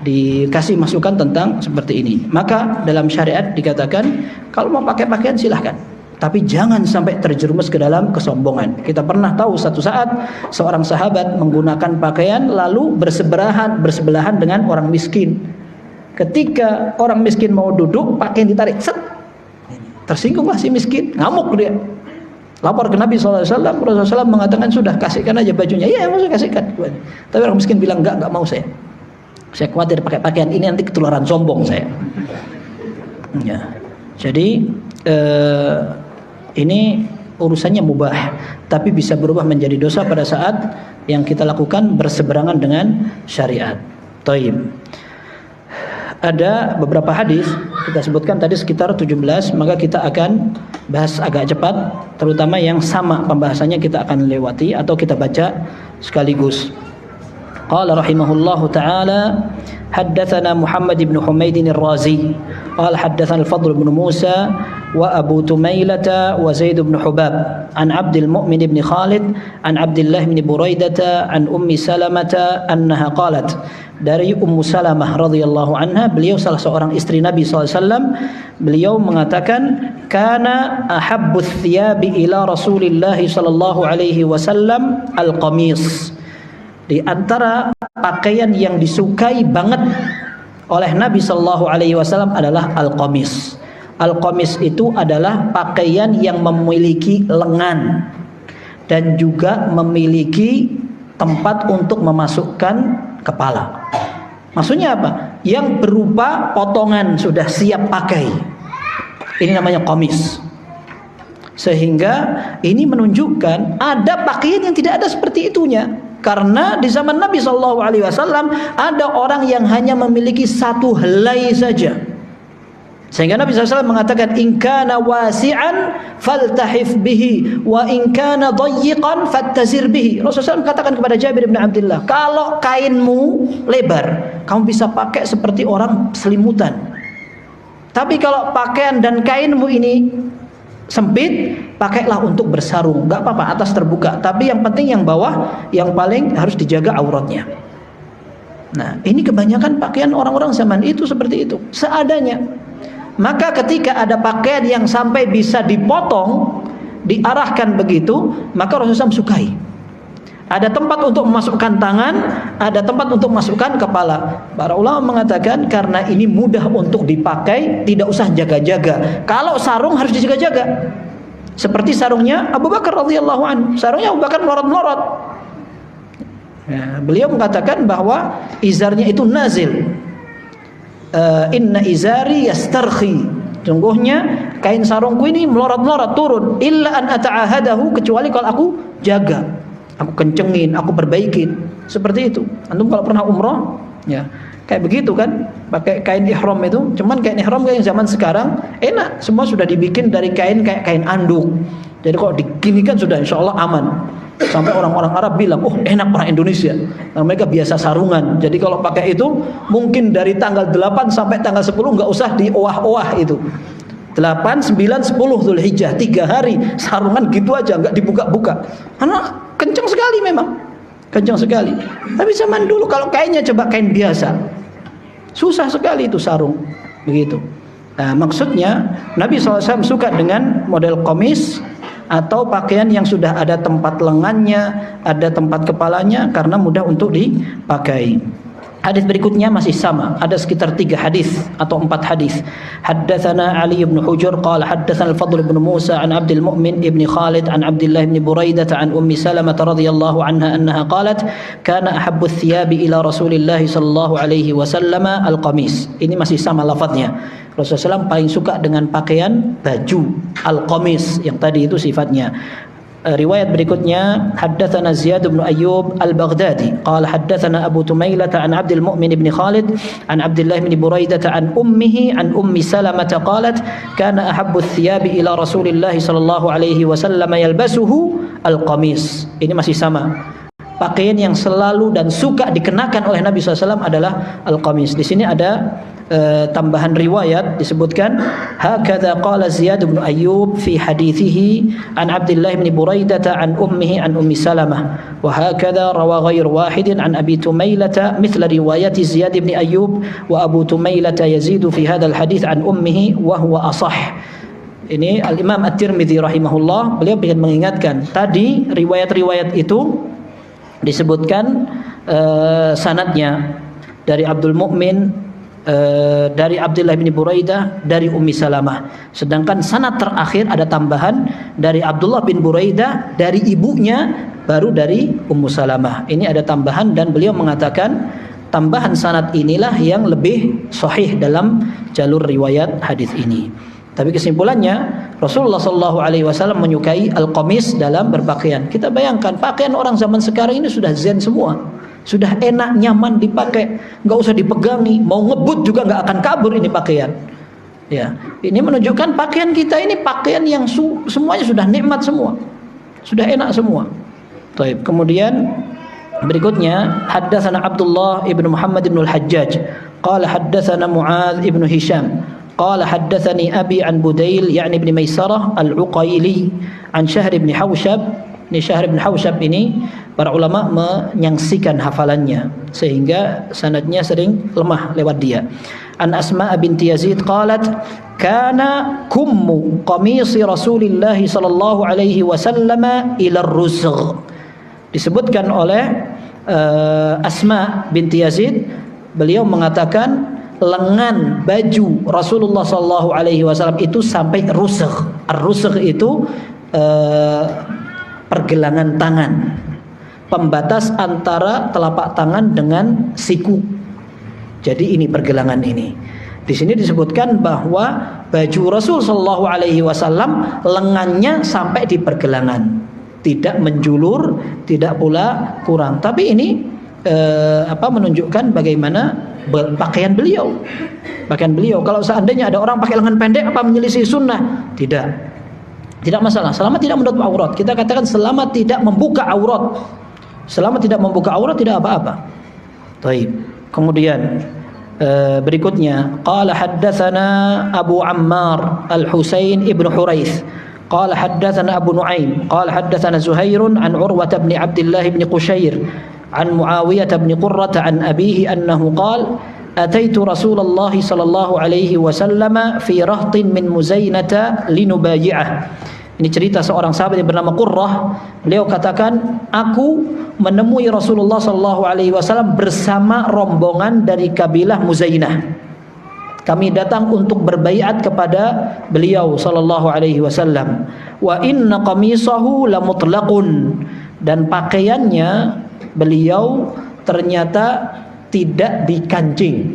dikasih masukan tentang seperti ini. Maka dalam syariat dikatakan, kalau mau pakai pakaian silahkan, tapi jangan sampai terjerumus ke dalam kesombongan. Kita pernah tahu satu saat seorang sahabat menggunakan pakaian lalu bersebelahan dengan orang miskin. Ketika orang miskin mau duduk, pakaian ditarik, set, tersinggunglah si miskin, ngamuk dia. Lapor ke Nabi SAW, Rasulullah SAW mengatakan, sudah kasihkan aja bajunya. Ya, saya kasihkan. Tapi orang miskin bilang, enggak mau saya. Saya khawatir pakai pakaian ini nanti ketularan sombong saya. Ya. Jadi ini urusannya mubah, tapi bisa berubah menjadi dosa pada saat yang kita lakukan berseberangan dengan syariat. Taib. Ada beberapa hadis kita sebutkan tadi sekitar 17, maka kita akan bahas agak cepat, terutama yang sama pembahasannya kita akan lewati atau kita baca sekaligus. Qala rahimahullahu taala, haddatsana Muhammad bin Humaid ar-Razi qala haddatsana al-Fadl bin Musa wa Abu Tumailata wa Zaid bin Hubab an Abdul Mu'min bin Khalid an Abdullah bin Buraidah an Ummi Salamah annaha qalat, dari Ummu Salamah radhiyallahu anha, beliau salah seorang istri Nabi SAW, beliau mengatakan, kana ahabbus thiyabi ila Rasulillah sallallahu alaihi wasallam al-qamis. Di antara pakaian yang disukai banget oleh Nabi sallallahu alaihi wasallam adalah al-qamis. Al-qamis itu adalah pakaian yang memiliki lengan dan juga memiliki tempat untuk memasukkan kepala. Maksudnya apa? Yang berupa potongan sudah siap pakai. Ini namanya qamis. Sehingga ini menunjukkan ada pakaian yang tidak ada seperti itunya. Karena di zaman Nabi SAW ada orang yang hanya memiliki satu helai saja. Sehingga Nabi SAW mengatakan, in kana wasi'an faltahif bihi wa in kana dayyiqan fattazir bihi. Rasulullah SAW katakan kepada Jabir bin Abdullah, kalau kainmu lebar, kamu bisa pakai seperti orang selimutan. Tapi kalau pakaian dan kainmu ini sempit, pakailah untuk bersarung. Enggak apa-apa, atas terbuka, tapi yang penting yang bawah, yang paling harus dijaga auratnya. Nah, ini kebanyakan pakaian orang-orang zaman itu seperti itu, seadanya. Maka ketika ada pakaian yang sampai bisa dipotong, diarahkan begitu, maka Rasulullah SAW sukai. Ada tempat untuk memasukkan tangan, ada tempat untuk memasukkan kepala. Para ulama mengatakan karena ini mudah untuk dipakai, tidak usah jaga-jaga. Kalau sarung harus dijaga-jaga. Seperti sarungnya Abu Bakar radhiyallahu anhu. Sarungnya Abu Bakar melorot-melorot. Ya, beliau mengatakan bahwa izarnya itu nazil. Inna izari yastarkhi, sungguhnya kain sarungku ini melorot-melorot turun, illa an ata'ahadahu, kecuali kalau aku jaga, aku kencengin, aku perbaikin. Seperti itu. Antum kalau pernah umrah Ya, kayak begitu kan, pakai kain ihram itu. Cuman kain ihram kayak zaman sekarang enak, semua sudah dibikin dari kain kayak kain anduk. Jadi kalau diginikan sudah insya Allah aman. Sampai orang-orang Arab bilang, oh enak orang Indonesia. Nah, mereka biasa sarungan. Jadi kalau pakai itu mungkin dari tanggal 8 sampai tanggal 10 nggak usah dioah-oah itu. 8, 9, 10 Dzulhijjah 3 hari sarungan gitu aja, nggak dibuka-buka. Karena kencang sekali memang, kencang sekali. Tapi zaman dulu kalau kainnya coba kain biasa, susah sekali itu sarung, begitu. Nah, maksudnya Nabi SAW suka dengan model komis atau pakaian yang sudah ada tempat lengannya, ada tempat kepalanya, karena mudah untuk dipakai. Hadis berikutnya masih sama, ada sekitar 3 hadis atau 4 hadis. Haddatsana Ali bin Hujr qala haddatsana Al-Fadl bin Musa an Abdul Mu'min ibn Khalid an Abdullah bin Buraidah an Ummi Salamah radhiyallahu anha annaha qalat kana ahabbu ath-thiyabi ila Rasulillah sallallahu alaihi wasallam al-qamis. Ini masih sama lafadznya. Rasulullah SAW paling suka dengan pakaian baju al-qamis yang tadi itu sifatnya. Riwayat berikutnya haddatsana Ziyad bin Ayyub al-Baghdadi qala haddatsana Abu Tumailah an Abdul Mu'min ibn Khalid an Abdullah bin Buraidah an ummihi an Ummi Salamah qalat kana ahabbu ath-thiyabi ila Rasulillah sallallahu alaihi wasallam yalbasuhu al-qamis. Ini masih sama. Pakaian yang selalu dan suka dikenakan oleh Nabi SAW adalah al-qamis. Di sini ada tambahan riwayat disebutkan hakadha qala Ziyad bin Ayyub fi hadithihi an Abdullah bin Buraidah an ummihi an Ummi Salamah wa hakadha rawa ghair wahidin an Abi Tumailah mithla riwayat Ziyad bin Ayyub wa Abu Tumailah yazidu fi hadha al-hadith an ummihi wa huwa asah. Ini Al-Imam At-Tirmidzi rahimahullah, beliau ingin mengingatkan tadi riwayat-riwayat itu disebutkan sanadnya dari Abdul Mu'min, dari Abdullah bin Buraidah, dari Ummi Salamah. Sedangkan sanad terakhir ada tambahan dari Abdullah bin Buraidah, dari ibunya, baru dari Ummu Salamah. Ini ada tambahan dan beliau mengatakan tambahan sanad inilah yang lebih sahih dalam jalur riwayat hadis ini. Tapi kesimpulannya Rasulullah SAW menyukai al-qamis dalam berpakaian. Kita bayangkan pakaian orang zaman sekarang ini sudah zen semua. Sudah enak, nyaman dipakai, nggak usah dipegangi, mau ngebut juga nggak akan kabur ini pakaian. Ya, ini menunjukkan pakaian kita ini pakaian yang semuanya sudah nikmat semua, sudah enak semua. Baik, kemudian berikutnya haddatsana Abdullah ibn Muhammad ibn al-Hajjaj, qala haddatsana Muadz ibn Hisham, qala haddatsani Abi an Budail yani ibn Maisarah al-Uqaili an Syahr ibn Hawshab. Ini Syahr ibn Hawshab ini para ulama menyaksikan hafalannya sehingga sanadnya sering lemah lewat dia. An Asma binti Yazid qalat kana kummu qamisi Rasulillah sallallahu alaihi wasallam ila ar-rusgh. Disebutkan oleh Asma binti Yazid, beliau mengatakan lengan baju Rasulullah sallallahu alaihi wasallam itu sampai rusgh. Ar-rusgh itu pergelangan tangan, pembatas antara telapak tangan dengan siku. Jadi ini pergelangan ini. Di sini disebutkan bahwa baju Rasul sallallahu alaihi wasallam lengannya sampai di pergelangan, tidak menjulur, tidak pula kurang. Tapi ini menunjukkan bagaimana pakaian beliau. Pakaian beliau. Kalau seandainya ada orang pakai lengan pendek, apa menyelisih sunnah? Tidak. Tidak masalah, selama tidak menutup aurat. Kita katakan selama tidak membuka aurat. Selama tidak membuka aurat tidak apa-apa. Baik. Kemudian berikutnya qala haddatsana Abu Ammar Al-Husain ibn Huraits qala haddatsana Abu Nuaim qala haddatsana Zuhairun an Urwah bin Abdullah bin Qushair an Muawiyah bin Qurrah an abihi annahu qala ataitu Rasulullah sallallahu alaihi wasallam fi rahtin min Muzainah linubayi'ah. Ini cerita seorang sahabat yang bernama Qurrah. Beliau katakan, aku menemui Rasulullah sallallahu alaihi wasallam bersama rombongan dari kabilah Muzainah. Kami datang untuk berbaiat kepada beliau sallallahu alaihi wasallam. Wa inna qamisahu la mutlaqun, dan pakaiannya beliau ternyata tidak dikancing.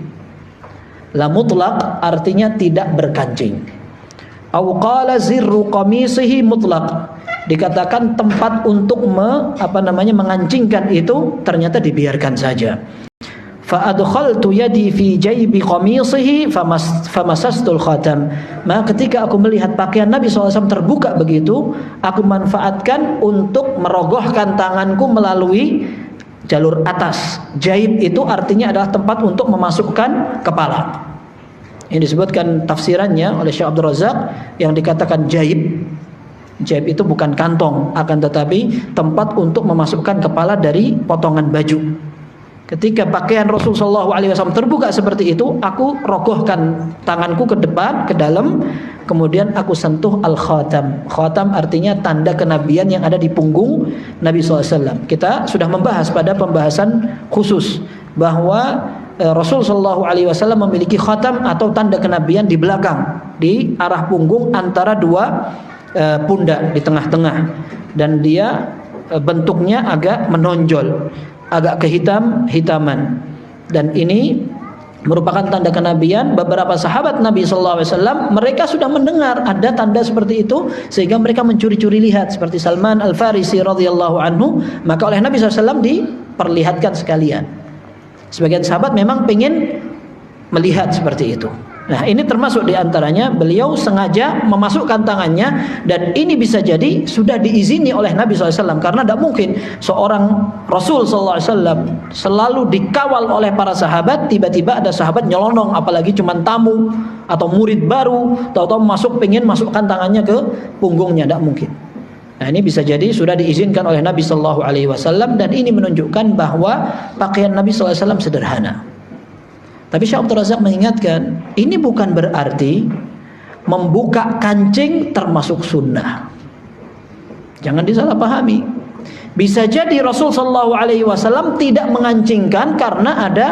La mutlaq artinya tidak berkancing. Au qala zirru qamisihi mutlaq, dikatakan tempat untuk mengancingkan itu ternyata dibiarkan saja. fa adkhaltu yadi fi jaybi qamisihi famasastul khatam. Maka ketika aku melihat pakaian Nabi SAW terbuka begitu, aku manfaatkan untuk merogohkan tanganku melalui jalur atas. Jaib itu artinya adalah tempat untuk memasukkan kepala. Ini disebutkan tafsirannya oleh Syekh Abdul Razak yang dikatakan jaib. Jaib itu bukan kantong, akan tetapi tempat untuk memasukkan kepala dari potongan baju. Ketika pakaian Rasulullah SAW terbuka seperti itu, aku rogohkan tanganku ke depan, ke dalam, kemudian aku sentuh al-khatam. Khatam artinya tanda kenabian yang ada di punggung Nabi SAW. Kita sudah membahas pada pembahasan khusus bahwa Rasul Shallallahu Alaihi Wasallam memiliki khatam atau tanda kenabian di belakang, di arah punggung antara dua pundak di tengah-tengah, dan dia bentuknya agak menonjol, agak kehitaman, dan ini merupakan tanda kenabian. Beberapa sahabat Nabi Shallallahu Alaihi Wasallam mereka sudah mendengar ada tanda seperti itu sehingga mereka mencuri-curi lihat, seperti Salman Al Farisi radhiyallahu anhu. Maka oleh Nabi SAW diperlihatkan sekalian. Sebagian sahabat memang ingin melihat seperti itu. Nah, ini termasuk diantaranya beliau sengaja memasukkan tangannya, dan ini bisa jadi sudah diizini oleh Nabi SAW, karena tidak mungkin seorang Rasul SAW selalu dikawal oleh para sahabat, tiba-tiba ada sahabat nyelonong, apalagi cuma tamu atau murid baru, tahu-tahu ingin masukkan tangannya ke punggungnya, tidak mungkin. Nah, ini bisa jadi sudah diizinkan oleh Nabi Sallallahu Alaihi Wasallam, dan ini menunjukkan bahwa pakaian Nabi Sallallahu Alaihi Wasallam sederhana. Tapi Syekh Abdul Razak mengingatkan, ini bukan berarti membuka kancing termasuk sunnah. Jangan disalahpahami. Bisa jadi Rasul Sallallahu Alaihi Wasallam tidak mengancingkan karena ada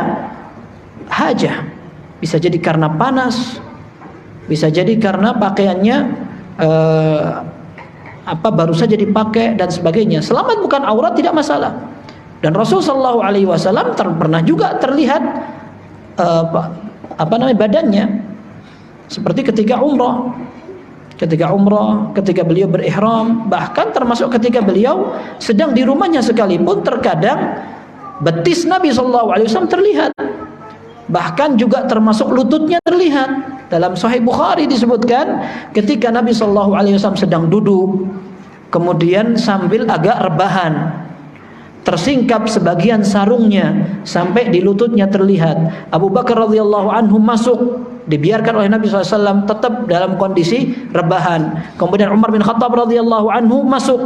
hajah. Bisa jadi karena panas. Bisa jadi karena pakaiannya baru saja dipakai dan sebagainya. Selama bukan aurat tidak masalah. Dan Rasul Shallallahu Alaihi Wasallam pernah juga terlihat badannya, seperti ketika umrah, ketika beliau berihram, bahkan termasuk ketika beliau sedang di rumahnya sekalipun, terkadang betis Nabi Shallallahu Alaihi Wasallam terlihat, bahkan juga termasuk lututnya terlihat. Dalam Sahih Bukhari disebutkan ketika Nabi Shallallahu Alaihi Wasallam sedang duduk, kemudian sambil agak rebahan, tersingkap sebagian sarungnya sampai di lututnya terlihat. Abu Bakar radhiyallahu anhu masuk, dibiarkan oleh Nabi SAW tetap dalam kondisi rebahan. Kemudian Umar bin Khattab radhiyallahu anhu masuk,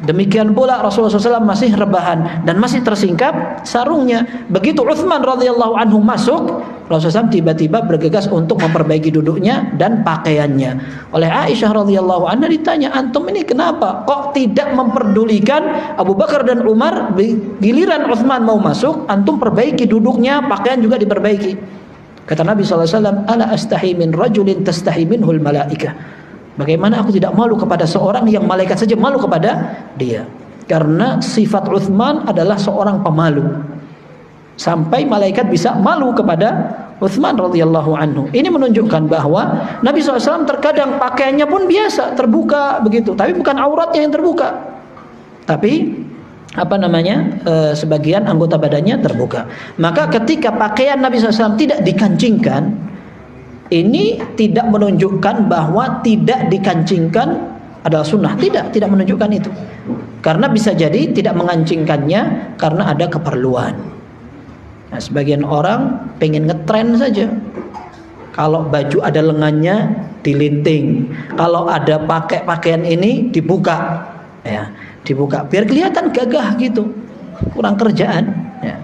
demikian pula Rasulullah SAW masih rebahan dan masih tersingkap sarungnya. Begitu Utsman radhiyallahu anhu masuk, Rasulullah SAW tiba-tiba bergegas untuk memperbaiki duduknya dan pakaiannya. Oleh Aisyah radhiyallahu anha ditanya, antum ini kenapa kok tidak memperdulikan Abu Bakar dan Umar? Giliran Utsman mau masuk, antum perbaiki duduknya, pakaian juga diperbaiki. Kata Nabi SAW, ala astahi min rajulin tastahi minhul malaikah. Bagaimana aku tidak malu kepada seorang yang malaikat saja malu kepada dia? Karena sifat Utsman adalah seorang pemalu, sampai malaikat bisa malu kepada Utsman radhiyallahu anhu. Ini menunjukkan bahwa Nabi SAW terkadang pakaiannya pun biasa, terbuka begitu, tapi bukan auratnya yang terbuka, tapi sebagian anggota badannya terbuka. Maka ketika pakaian Nabi SAW tidak dikancingkan, ini tidak menunjukkan bahwa tidak dikancingkan adalah sunnah. Tidak menunjukkan itu. Karena bisa jadi tidak mengancingkannya karena ada keperluan. Nah, sebagian orang pengen ngetren saja. Kalau baju ada lengannya dilinting, kalau ada pakaian ini dibuka, ya, dibuka biar kelihatan gagah gitu. Kurang kerjaan, ya.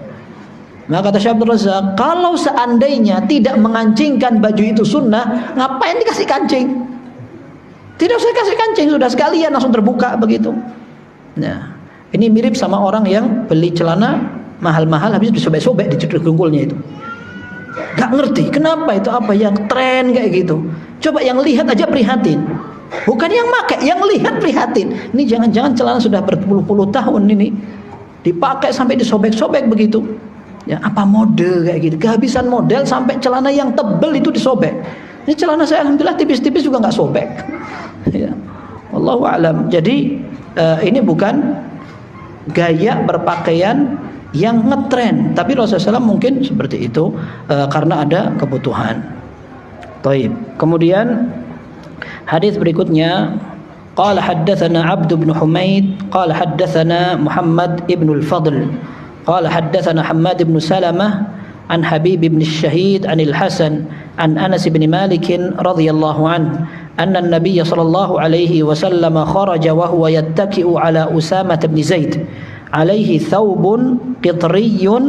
Maka kata Syekh Abdul Razak, kalau seandainya tidak mengancingkan baju itu sunnah, ngapain dikasih kancing? Tidak usah kasih kancing, sudah sekalian langsung terbuka begitu. Nah, ini mirip sama orang yang beli celana mahal-mahal habis disobek-sobek di dengkulnya itu. Gak ngerti kenapa itu, apa yang tren kayak gitu. Coba yang lihat aja prihatin. Bukan yang pakai, yang lihat prihatin. Ini jangan-jangan celana sudah berpuluh-puluh tahun ini dipakai sampai disobek-sobek begitu. Ya, apa mode kayak gitu, kehabisan model sampai celana yang tebel itu disobek. Ini celana saya alhamdulillah tipis-tipis juga nggak sobek. Ya, wallahu a'lam. Jadi ini bukan gaya berpakaian yang ngetren, tapi Rasulullah SAW mungkin seperti itu karena ada kebutuhan. Taib. Kemudian hadis berikutnya, qala haddatsana Abd bin Humaid qala haddatsana Muhammad ibn al-Fadl qala haddatsana Hammad ibn Salamah an Habib ibn Syahid an al-Hasan an Anas bin Malik radhiyallahu anhu anna an-nabiy sallallahu alaihi wasallam kharaja wa huwa yattaki'u ala Usamah bin Zaid alaihi thawbun qitriyyun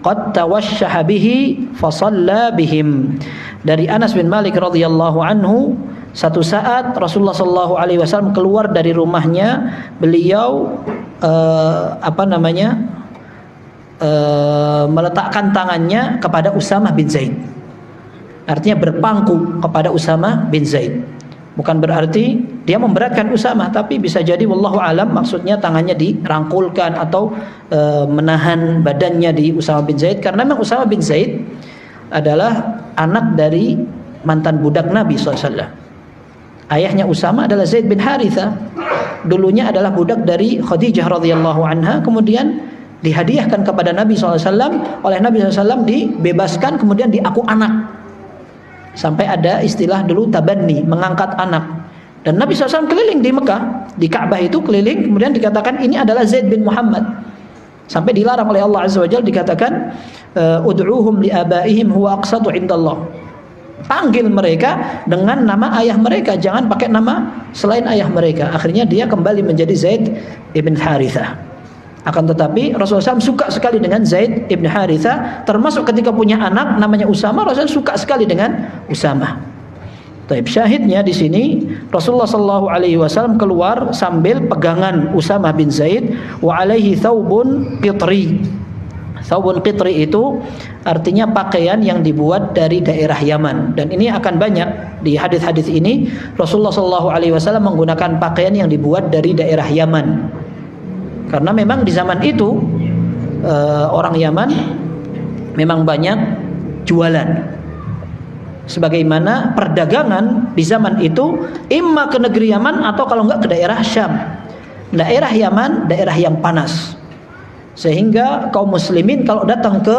qad tawashshaha bihi fa shalla bihim. Dari Anas bin Malik radhiyallahu anhu, satu saat Rasulullah sallallahu alaihi wasallam keluar dari rumahnya, beliau meletakkan tangannya kepada Usamah bin Zaid. Artinya berpangku kepada Usamah bin Zaid. Bukan berarti dia memberatkan Usamah, tapi bisa jadi wallahu alam maksudnya tangannya dirangkulkan atau menahan badannya di Usamah bin Zaid, karena memang Usamah bin Zaid adalah anak dari mantan budak Nabi SAW. Ayahnya Usamah adalah Zaid bin Harithah. Dulunya adalah budak dari Khadijah radhiyallahu anha, kemudian dihadiahkan kepada Nabi SAW. Oleh Nabi SAW dibebaskan, kemudian diaku anak. Sampai ada istilah dulu tabanni, mengangkat anak. Dan Nabi SAW keliling di Mekah, di Ka'bah itu keliling, kemudian dikatakan ini adalah Zaid bin Muhammad. Sampai dilarang oleh Allah Azza wa Jalla, dikatakan ud'uhum li abaihim huwa aqsatu indallah. Panggil mereka dengan nama ayah mereka, jangan pakai nama selain ayah mereka. Akhirnya dia kembali menjadi Zaid ibn Harithah. Akan tetapi Rasulullah SAW suka sekali dengan Zaid ibn Harithah, termasuk ketika punya anak namanya Usamah, Rasulullah suka sekali dengan Usamah. Taib, syahidnya di sini Rasulullah SAW keluar sambil pegangan Usamah bin Zaid, wa alaihi thawbun qitri. Thawbun qitri itu artinya pakaian yang dibuat dari daerah Yaman, dan ini akan banyak di hadis-hadis ini. Rasulullah SAW menggunakan pakaian yang dibuat dari daerah Yaman, karena memang di zaman itu orang Yaman memang banyak jualan. Sebagaimana perdagangan di zaman itu imma ke negeri Yaman atau kalau enggak ke daerah Syam. Daerah Yaman daerah yang panas, sehingga kaum muslimin kalau datang ke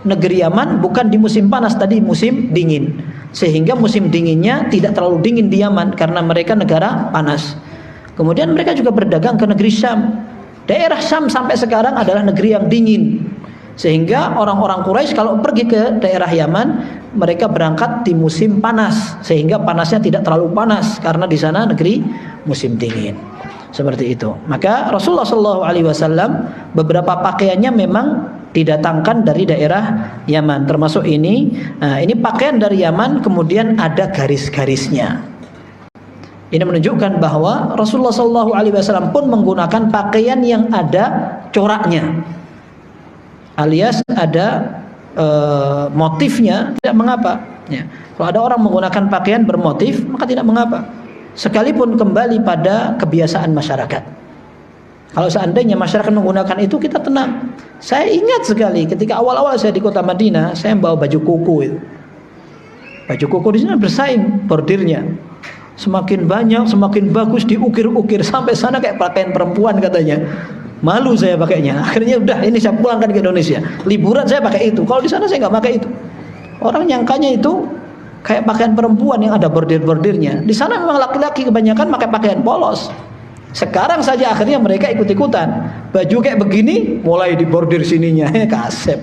negeri Yaman bukan di musim panas tadi, musim dingin. Sehingga musim dinginnya tidak terlalu dingin di Yaman karena mereka negara panas. Kemudian mereka juga berdagang ke negeri Syam. Daerah Syam sampai sekarang adalah negeri yang dingin, sehingga orang-orang Quraisy kalau pergi ke daerah Yaman mereka berangkat di musim panas, sehingga panasnya tidak terlalu panas karena di sana negeri musim dingin. Seperti itu. Maka Rasulullah SAW beberapa pakaiannya memang didatangkan dari daerah Yaman, termasuk ini. Nah, ini pakaian dari Yaman kemudian ada garis-garisnya. Ini menunjukkan bahwa Rasulullah SAW pun menggunakan pakaian yang ada coraknya, alias ada motifnya, tidak mengapa. Ya. Kalau ada orang menggunakan pakaian bermotif, maka tidak mengapa, sekalipun kembali pada kebiasaan masyarakat. Kalau seandainya masyarakat menggunakan itu, kita tenang. Saya ingat sekali ketika awal-awal saya di kota Madinah, saya membawa baju koko itu. Baju koko di sini bersaing bordirnya. Semakin banyak, semakin bagus, diukir-ukir sampai sana kayak pakaian perempuan katanya. Malu saya pakainya. Akhirnya udah, ini saya pulangkan ke Indonesia. Liburan saya pakai itu. Kalau di sana saya nggak pakai itu. Orang nyangkanya itu kayak pakaian perempuan yang ada bordir-bordirnya. Di sana memang laki-laki kebanyakan pakai pakaian polos. Sekarang saja akhirnya mereka ikut-ikutan. Baju kayak begini mulai dibordir sininya. Kasep.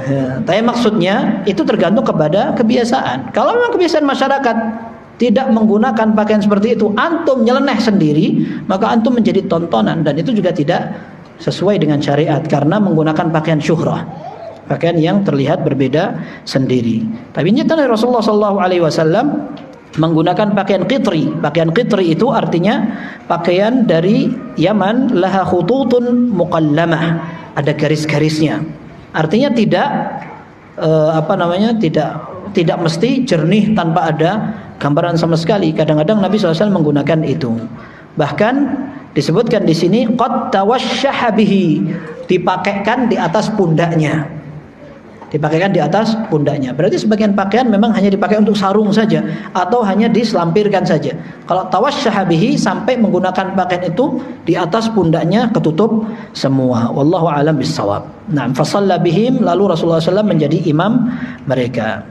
Ya, tapi maksudnya itu tergantung kepada kebiasaan. Kalau memang kebiasaan masyarakat tidak menggunakan pakaian seperti itu, antum nyeleneh sendiri, maka antum menjadi tontonan, dan itu juga tidak sesuai dengan syariat karena menggunakan pakaian syuhrah, pakaian yang terlihat berbeda sendiri. Tapi nyata Rasulullah SAW menggunakan pakaian qitri. Pakaian qitri itu artinya pakaian dari Yaman, laha khututun muqallamah, ada garis-garisnya. Artinya tidak tidak mesti jernih tanpa ada gambaran sama sekali. Kadang-kadang Nabi SAW menggunakan itu. Bahkan disebutkan di sini qad tawashshaha bihi, dipakaikan di atas pundaknya. dipakaikan di atas pundaknya. Berarti sebagian pakaian memang hanya dipakai untuk sarung saja atau hanya diselampirkan saja. Kalau tawassyaha bihi sampai menggunakan pakaian itu di atas pundaknya ketutup semua. Wallahu a'lam bissawab. Nah, fa shalla bihim, lalu Rasulullah SAW menjadi imam mereka.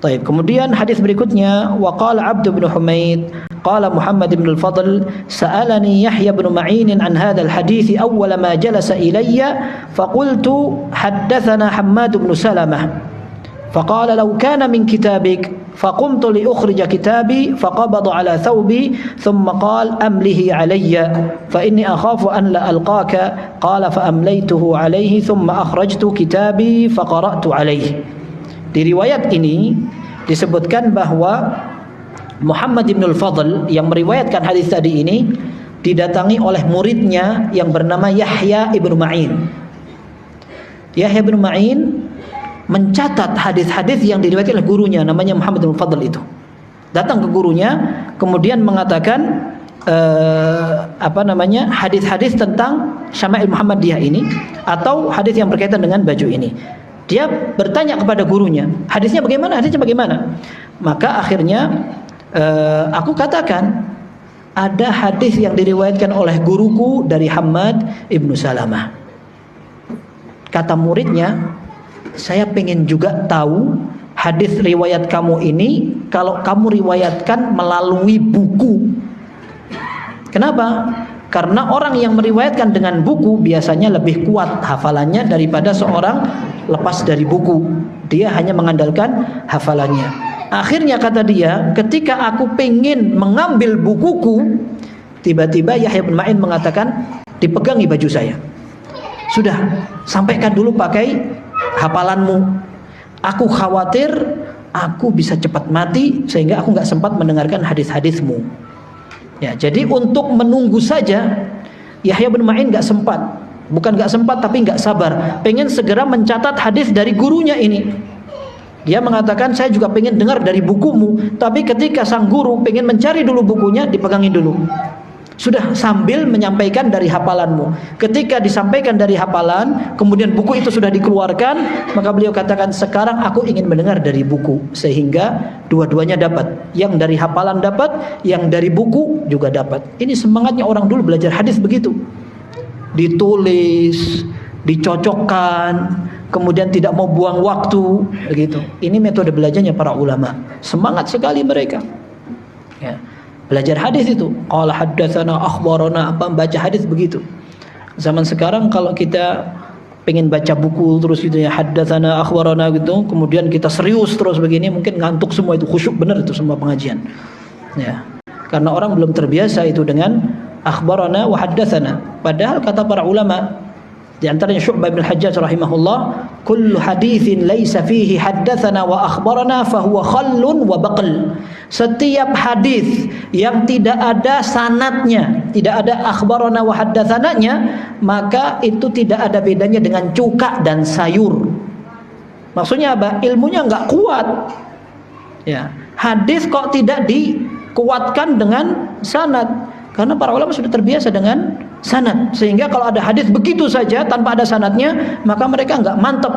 Baik, kemudian hadis berikutnya, wa qala Abd bin Humaid qala Muhammad bin al-Fadl sa'alani Yahya bin Ma'in an hadzal hadits awwal ma jalasa ilayya faqultu haddatsana Hammad bin Salamah faqala law kana min kitabik faqumtu li ukhrija kitabi faqabada ala thawbi thumma qala amlihi alayya fa inni akhafu an la alqaka qala fa amlaytuhu alayhi thumma akhrajtu kitabi faqara'tu alayhi. Di riwayat ini disebutkan bahwa Muhammad ibn al-Fadl yang meriwayatkan hadis tadi ini didatangi oleh muridnya yang bernama Yahya ibn Ma'in. Yahya ibn Ma'in mencatat hadis-hadis yang diriwayatkan oleh gurunya namanya Muhammad ibn al-Fadl itu. Datang ke gurunya kemudian mengatakan hadis-hadis tentang Syama'il Muhammadiyah ini atau hadis yang berkaitan dengan baju ini. Dia bertanya kepada gurunya, hadisnya bagaimana? Hadisnya bagaimana? Maka akhirnya aku katakan ada hadis yang diriwayatkan oleh guruku dari Hammad ibnu Salamah. Kata muridnya, saya pengen juga tahu hadis riwayat kamu ini kalau kamu riwayatkan melalui buku. Kenapa? Karena orang yang meriwayatkan dengan buku biasanya lebih kuat hafalannya daripada seorang lepas dari buku. Dia hanya mengandalkan hafalannya. Akhirnya kata dia, ketika aku pengen mengambil bukuku, tiba-tiba Yahya bin Ma'in mengatakan, dipegangi baju saya. Sudah, sampaikan dulu pakai hafalanmu. Aku khawatir aku bisa cepat mati sehingga aku nggak sempat mendengarkan hadis-hadismu. Ya, jadi untuk menunggu saja Yahya bin Ma'in nggak sempat. Bukan nggak sempat tapi nggak sabar, pengen segera mencatat hadis dari gurunya ini. Dia mengatakan saya juga pengen dengar dari bukumu, tapi ketika sang guru pengen mencari dulu bukunya, dipegangin dulu. Sudah sambil menyampaikan dari hafalanmu. Ketika disampaikan dari hafalan, kemudian buku itu sudah dikeluarkan, maka beliau katakan sekarang aku ingin mendengar dari buku, sehingga dua-duanya dapat. Yang dari hafalan dapat, yang dari buku juga dapat. Ini semangatnya orang dulu belajar hadis begitu. Ditulis, dicocokkan, kemudian tidak mau buang waktu, begitu. Ini metode belajarnya para ulama. Semangat sekali mereka. Ya. Belajar hadis itu, qala haddatsana akhbarana, apa baca hadis begitu. Zaman sekarang kalau kita pengen baca buku terus gitu ya, haddatsana akhbarana gitu, kemudian kita serius terus begini, mungkin ngantuk semua itu, khusyuk benar itu semua pengajian. Ya. Karena orang belum terbiasa itu dengan akhbarana wa haddatsana. Padahal kata para ulama di antaranya Syu'bah bin Hajjaj rahimahullah, kullu haditsin laisa fihi haddatsana wa akhbarana fahuwa khallun wa baql. Setiap hadis yang tidak ada sanadnya, tidak ada akhbarana wa haddatsananya, maka itu tidak ada bedanya dengan cuka dan sayur. Maksudnya apa? Ilmunya enggak kuat. Ya, hadis kok tidak dikuatkan dengan sanad? Karena para ulama sudah terbiasa dengan sanad, sehingga kalau ada hadis begitu saja tanpa ada sanadnya, maka mereka enggak mantap.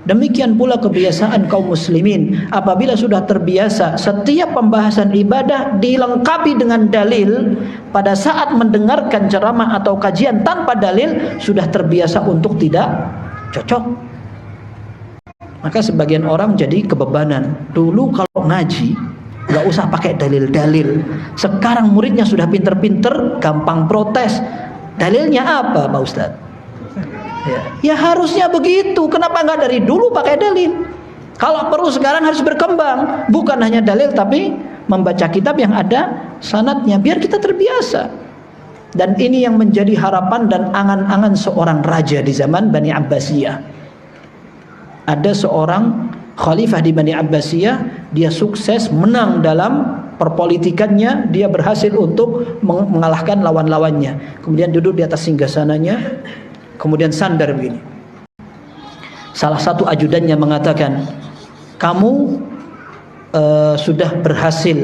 Demikian pula kebiasaan kaum muslimin, apabila sudah terbiasa setiap pembahasan ibadah dilengkapi dengan dalil, pada saat mendengarkan ceramah atau kajian tanpa dalil sudah terbiasa untuk tidak cocok. Maka sebagian orang jadi kebebanan. Dulu kalau ngaji nggak usah pakai dalil-dalil. Sekarang muridnya sudah pinter-pinter, gampang protes. Dalilnya apa, Pak Ustadz? Ya harusnya begitu. Kenapa nggak dari dulu pakai dalil? Kalau perlu sekarang harus berkembang. Bukan hanya dalil, tapi membaca kitab yang ada sanadnya. Biar kita terbiasa. Dan ini yang menjadi harapan dan angan-angan seorang raja di zaman Bani Abbasiyah. Ada seorang khalifah di Bani Abbasiyah, dia sukses menang dalam perpolitikannya, dia berhasil untuk mengalahkan lawan-lawannya. Kemudian duduk di atas singgasananya, kemudian sandar begini. Salah satu ajudannya mengatakan, kamu sudah berhasil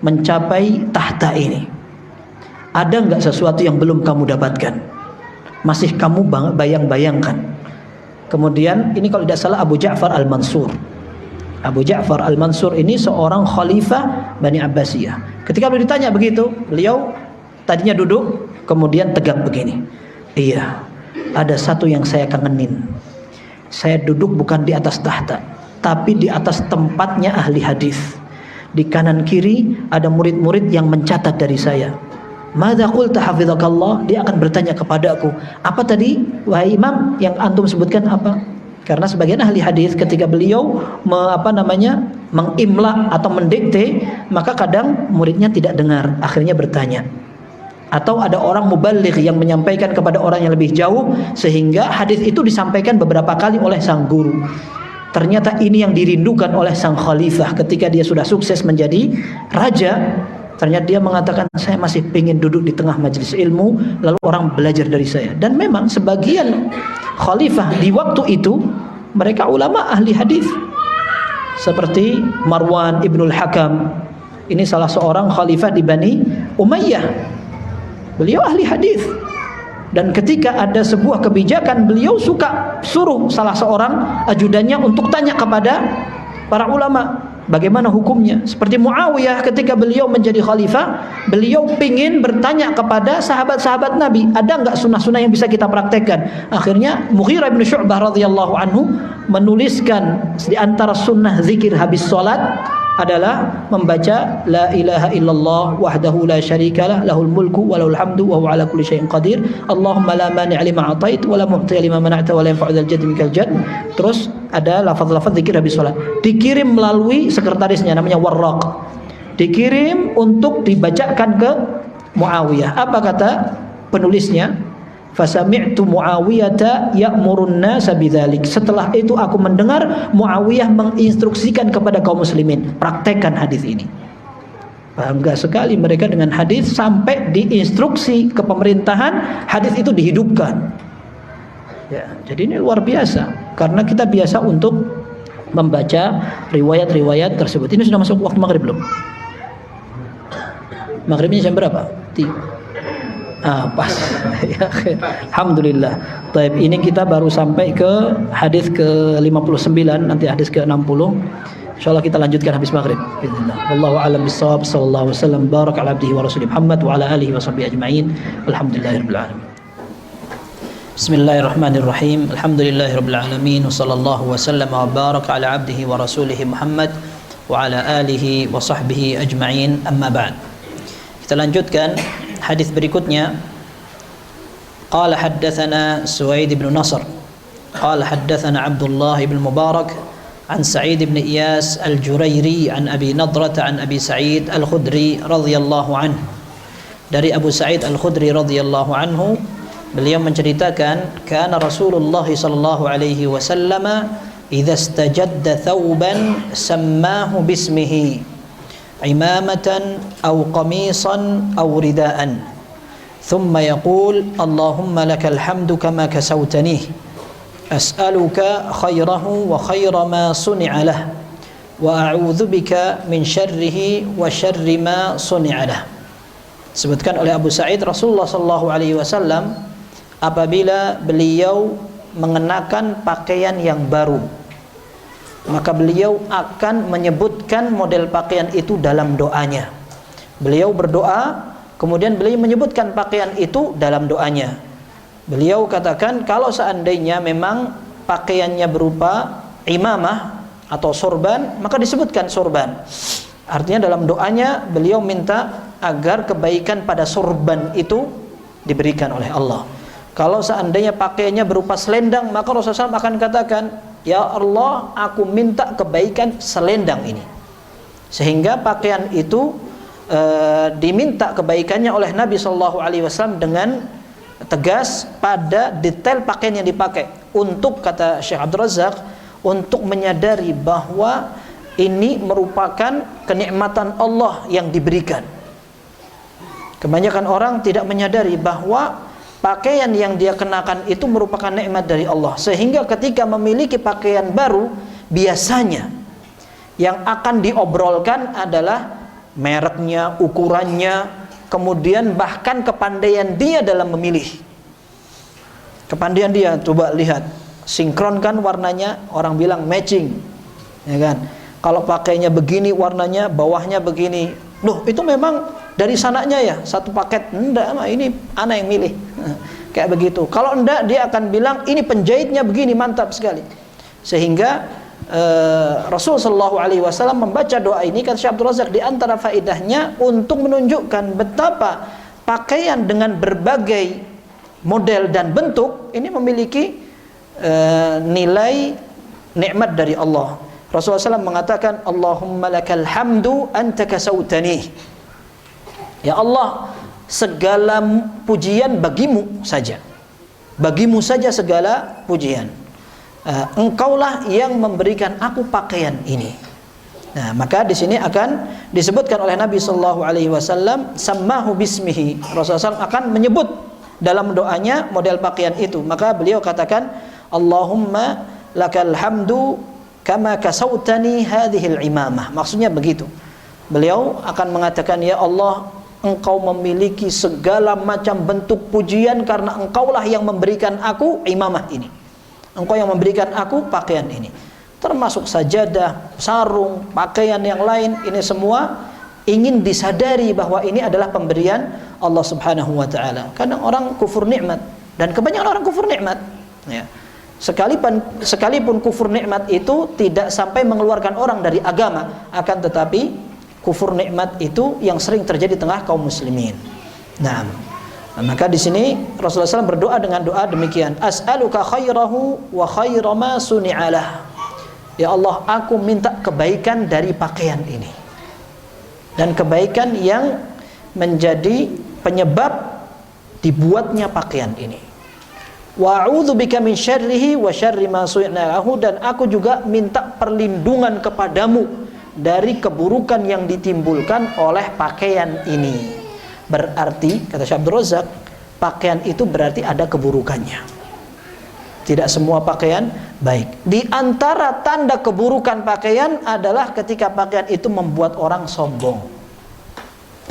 mencapai tahta ini. Ada enggak sesuatu yang belum kamu dapatkan? Masih kamu bayang-bayangkan? Kemudian ini kalau tidak salah Abu Ja'far Al-Mansur. Abu Ja'far Al-Mansur ini seorang khalifah Bani Abbasiyah. Ketika beliau ditanya begitu, beliau tadinya duduk, kemudian tegak begini. Iya, ada satu yang saya kangenin. Saya duduk bukan di atas tahta, tapi di atas tempatnya ahli hadis. Di kanan kiri ada murid-murid yang mencatat dari saya. Madza qulta hafizakallah? Dia akan bertanya kepadaku, apa tadi wahai imam yang antum sebutkan apa? Karena sebagian ahli hadis ketika beliau mengimla atau mendikte, maka kadang muridnya tidak dengar, akhirnya bertanya. Atau ada orang mubaligh yang menyampaikan kepada orang yang lebih jauh, sehingga hadis itu disampaikan beberapa kali oleh sang guru. Ternyata ini yang dirindukan oleh sang khalifah ketika dia sudah sukses menjadi raja. Ternyata dia mengatakan, saya masih ingin duduk di tengah majelis ilmu, lalu orang belajar dari saya. Dan memang sebagian khalifah di waktu itu mereka ulama ahli hadis, seperti Marwan Ibnul Hakam. Ini salah seorang khalifah di Bani Umayyah. Beliau ahli hadis. Dan ketika ada sebuah kebijakan, beliau suka suruh salah seorang ajudannya untuk tanya kepada para ulama bagaimana hukumnya. Seperti Muawiyah ketika beliau menjadi khalifah, beliau ingin bertanya kepada sahabat-sahabat Nabi, ada enggak sunnah-sunnah yang bisa kita praktekkan. Akhirnya Mughirah bin Syu'bah radhiyallahu anhu menuliskan di antara sunnah zikir habis salat adalah membaca la ilaha illallah wahdahu la syarikalah lahul mulku wa lahul hamdu wa huwa ala kulli syai'in qadir. Allahumma la mani' lima atait wa la mu'ti lima mana'ta wa la yanfa'u dzal jaddi minkal jadd. Terus ada lafaz-lafaz zikir habis salat. Dikirim melalui sekretarisnya namanya Warraq. Dikirim untuk dibacakan ke Muawiyah. Apa kata penulisnya? Fasami'tu Muawiyata ya'murun nasa bidzalik. Setelah itu aku mendengar Muawiyah menginstruksikan kepada kaum muslimin, praktekkan hadis ini. Bangga sekali mereka dengan hadis, sampai diinstruksi ke pemerintahan hadis itu dihidupkan. Ya, jadi ini luar biasa karena kita biasa untuk membaca riwayat-riwayat tersebut. Ini sudah masuk waktu maghrib belum? Maghribnya jam berapa? Pas. Alhamdulillah. Baik, ini kita baru sampai ke hadis ke-59, nanti hadis ke-60. Insyaallah kita lanjutkan habis maghrib. Bismillah. Wallahu a'lam bissawab. Sallallahu alaihi wasallam baraka ala abdihi wa rasulih Muhammad wa ala alihi wa sahbihi ajma'in. Alhamdulillahirabbil alamin. Bismillahirrahmanirrahim. Alhamdulillahirabbil alamin wa sallallahu wasallam wa baraka ala abdihi wa rasulih Muhammad wa ala alihi wa sahbihi ajma'in. Amma ba'd. Kita lanjutkan hadis berikutnya. Qala haddatsana Suwaid bin Nasr qala haddatsana Abdullah bin Mubarak an Sa'id bin Iyas al-Jurairi an Abi Nadrah an Abi Sa'id al-Khudri radhiyallahu anhu. Dari Abu Sa'id al-Khudri radhiyallahu anhu, beliau menceritakan, kana Rasulullah sallallahu alaihi wasallam idza istajadda thawban sammahu bismihi imamatan aw qamisan aw ridaan thumma yaqul Allahumma lakal hamdu kama kasawtani as'aluka khairahu wa khaira ma suni'a lah wa a'udzu bika min syarrihi wa syarri ma suni'a lah. Disebutkan oleh Abu Sa'id, Rasulullah sallallahu alaihi wasallam apabila beliau mengenakan pakaian yang baru, maka beliau akan menyebutkan model pakaian itu dalam doanya. Beliau berdoa, kemudian beliau menyebutkan pakaian itu dalam doanya. Beliau katakan kalau seandainya memang pakaiannya berupa imamah atau sorban, maka disebutkan sorban. Artinya dalam doanya beliau minta agar kebaikan pada sorban itu diberikan oleh Allah. Kalau seandainya pakaiannya berupa selendang, maka Rasulullah SAW akan katakan, ya Allah, aku minta kebaikan selendang ini. Sehingga pakaian itu diminta kebaikannya oleh Nabi SAW dengan tegas pada detail pakaian yang dipakai. Untuk, kata Syekh Abdul Razak, untuk menyadari bahwa ini merupakan kenikmatan Allah yang diberikan. Kebanyakan orang tidak menyadari bahwa pakaian yang dia kenakan itu merupakan nikmat dari Allah, sehingga ketika memiliki pakaian baru, biasanya yang akan diobrolkan adalah mereknya, ukurannya, kemudian bahkan kepandaian dia dalam memilih. Kepandaian dia, coba lihat, sinkronkan warnanya, orang bilang matching, ya kan? Kalau pakainya begini warnanya, bawahnya begini, loh itu memang dari sananya ya satu paket? Enggak, ini ana yang milih. Kayak begitu. Kalau enggak, dia akan bilang ini penjahitnya begini, mantap sekali. Sehingga Rasul sallallahu alaihi wasallam membaca doa ini, kata Syekh Abdul Razak, di antara faedahnya untuk menunjukkan betapa pakaian dengan berbagai model dan bentuk ini memiliki nilai nikmat dari Allah. Rasulullah SAW mengatakan, Allahumma lakal hamdu anta kasautani. Ya Allah, segala pujian bagimu saja. Bagimu saja segala pujian. Engkaulah yang memberikan aku pakaian ini. Nah, maka di sini akan disebutkan oleh Nabi sallallahu alaihi wasallam, sammahu bismihi. Rasulullah SAW akan menyebut dalam doanya model pakaian itu. Maka beliau katakan, Allahumma lakal hamdu kama kasautani hadhil imamah. Maksudnya begitu. Beliau akan mengatakan, ya Allah, engkau memiliki segala macam bentuk pujian karena engkaulah yang memberikan aku imamah ini. Engkau yang memberikan aku pakaian ini. Termasuk sajadah, sarung, pakaian yang lain, ini semua ingin disadari bahwa ini adalah pemberian Allah Subhanahu wa taala. Kadang orang kufur nikmat, dan kebanyakan orang kufur nikmat, ya. Sekalipun kufur nikmat itu tidak sampai mengeluarkan orang dari agama, akan tetapi kufur nikmat itu yang sering terjadi di tengah kaum muslimin. Nah, maka di sini Rasulullah SAW berdoa dengan doa demikian, as'aluka khairahu wa khaira ma suni'alah. Ya Allah, aku minta kebaikan dari pakaian ini dan kebaikan yang menjadi penyebab dibuatnya pakaian ini. Wa a'udzubika min syarrihi wa syarri ma su'nahu, dan aku juga minta perlindungan kepadamu dari keburukan yang ditimbulkan oleh pakaian ini. Berarti, kata Syekh Abdul Razak, pakaian itu berarti ada keburukannya. Tidak semua pakaian baik. Di antara tanda keburukan pakaian adalah ketika pakaian itu membuat orang sombong,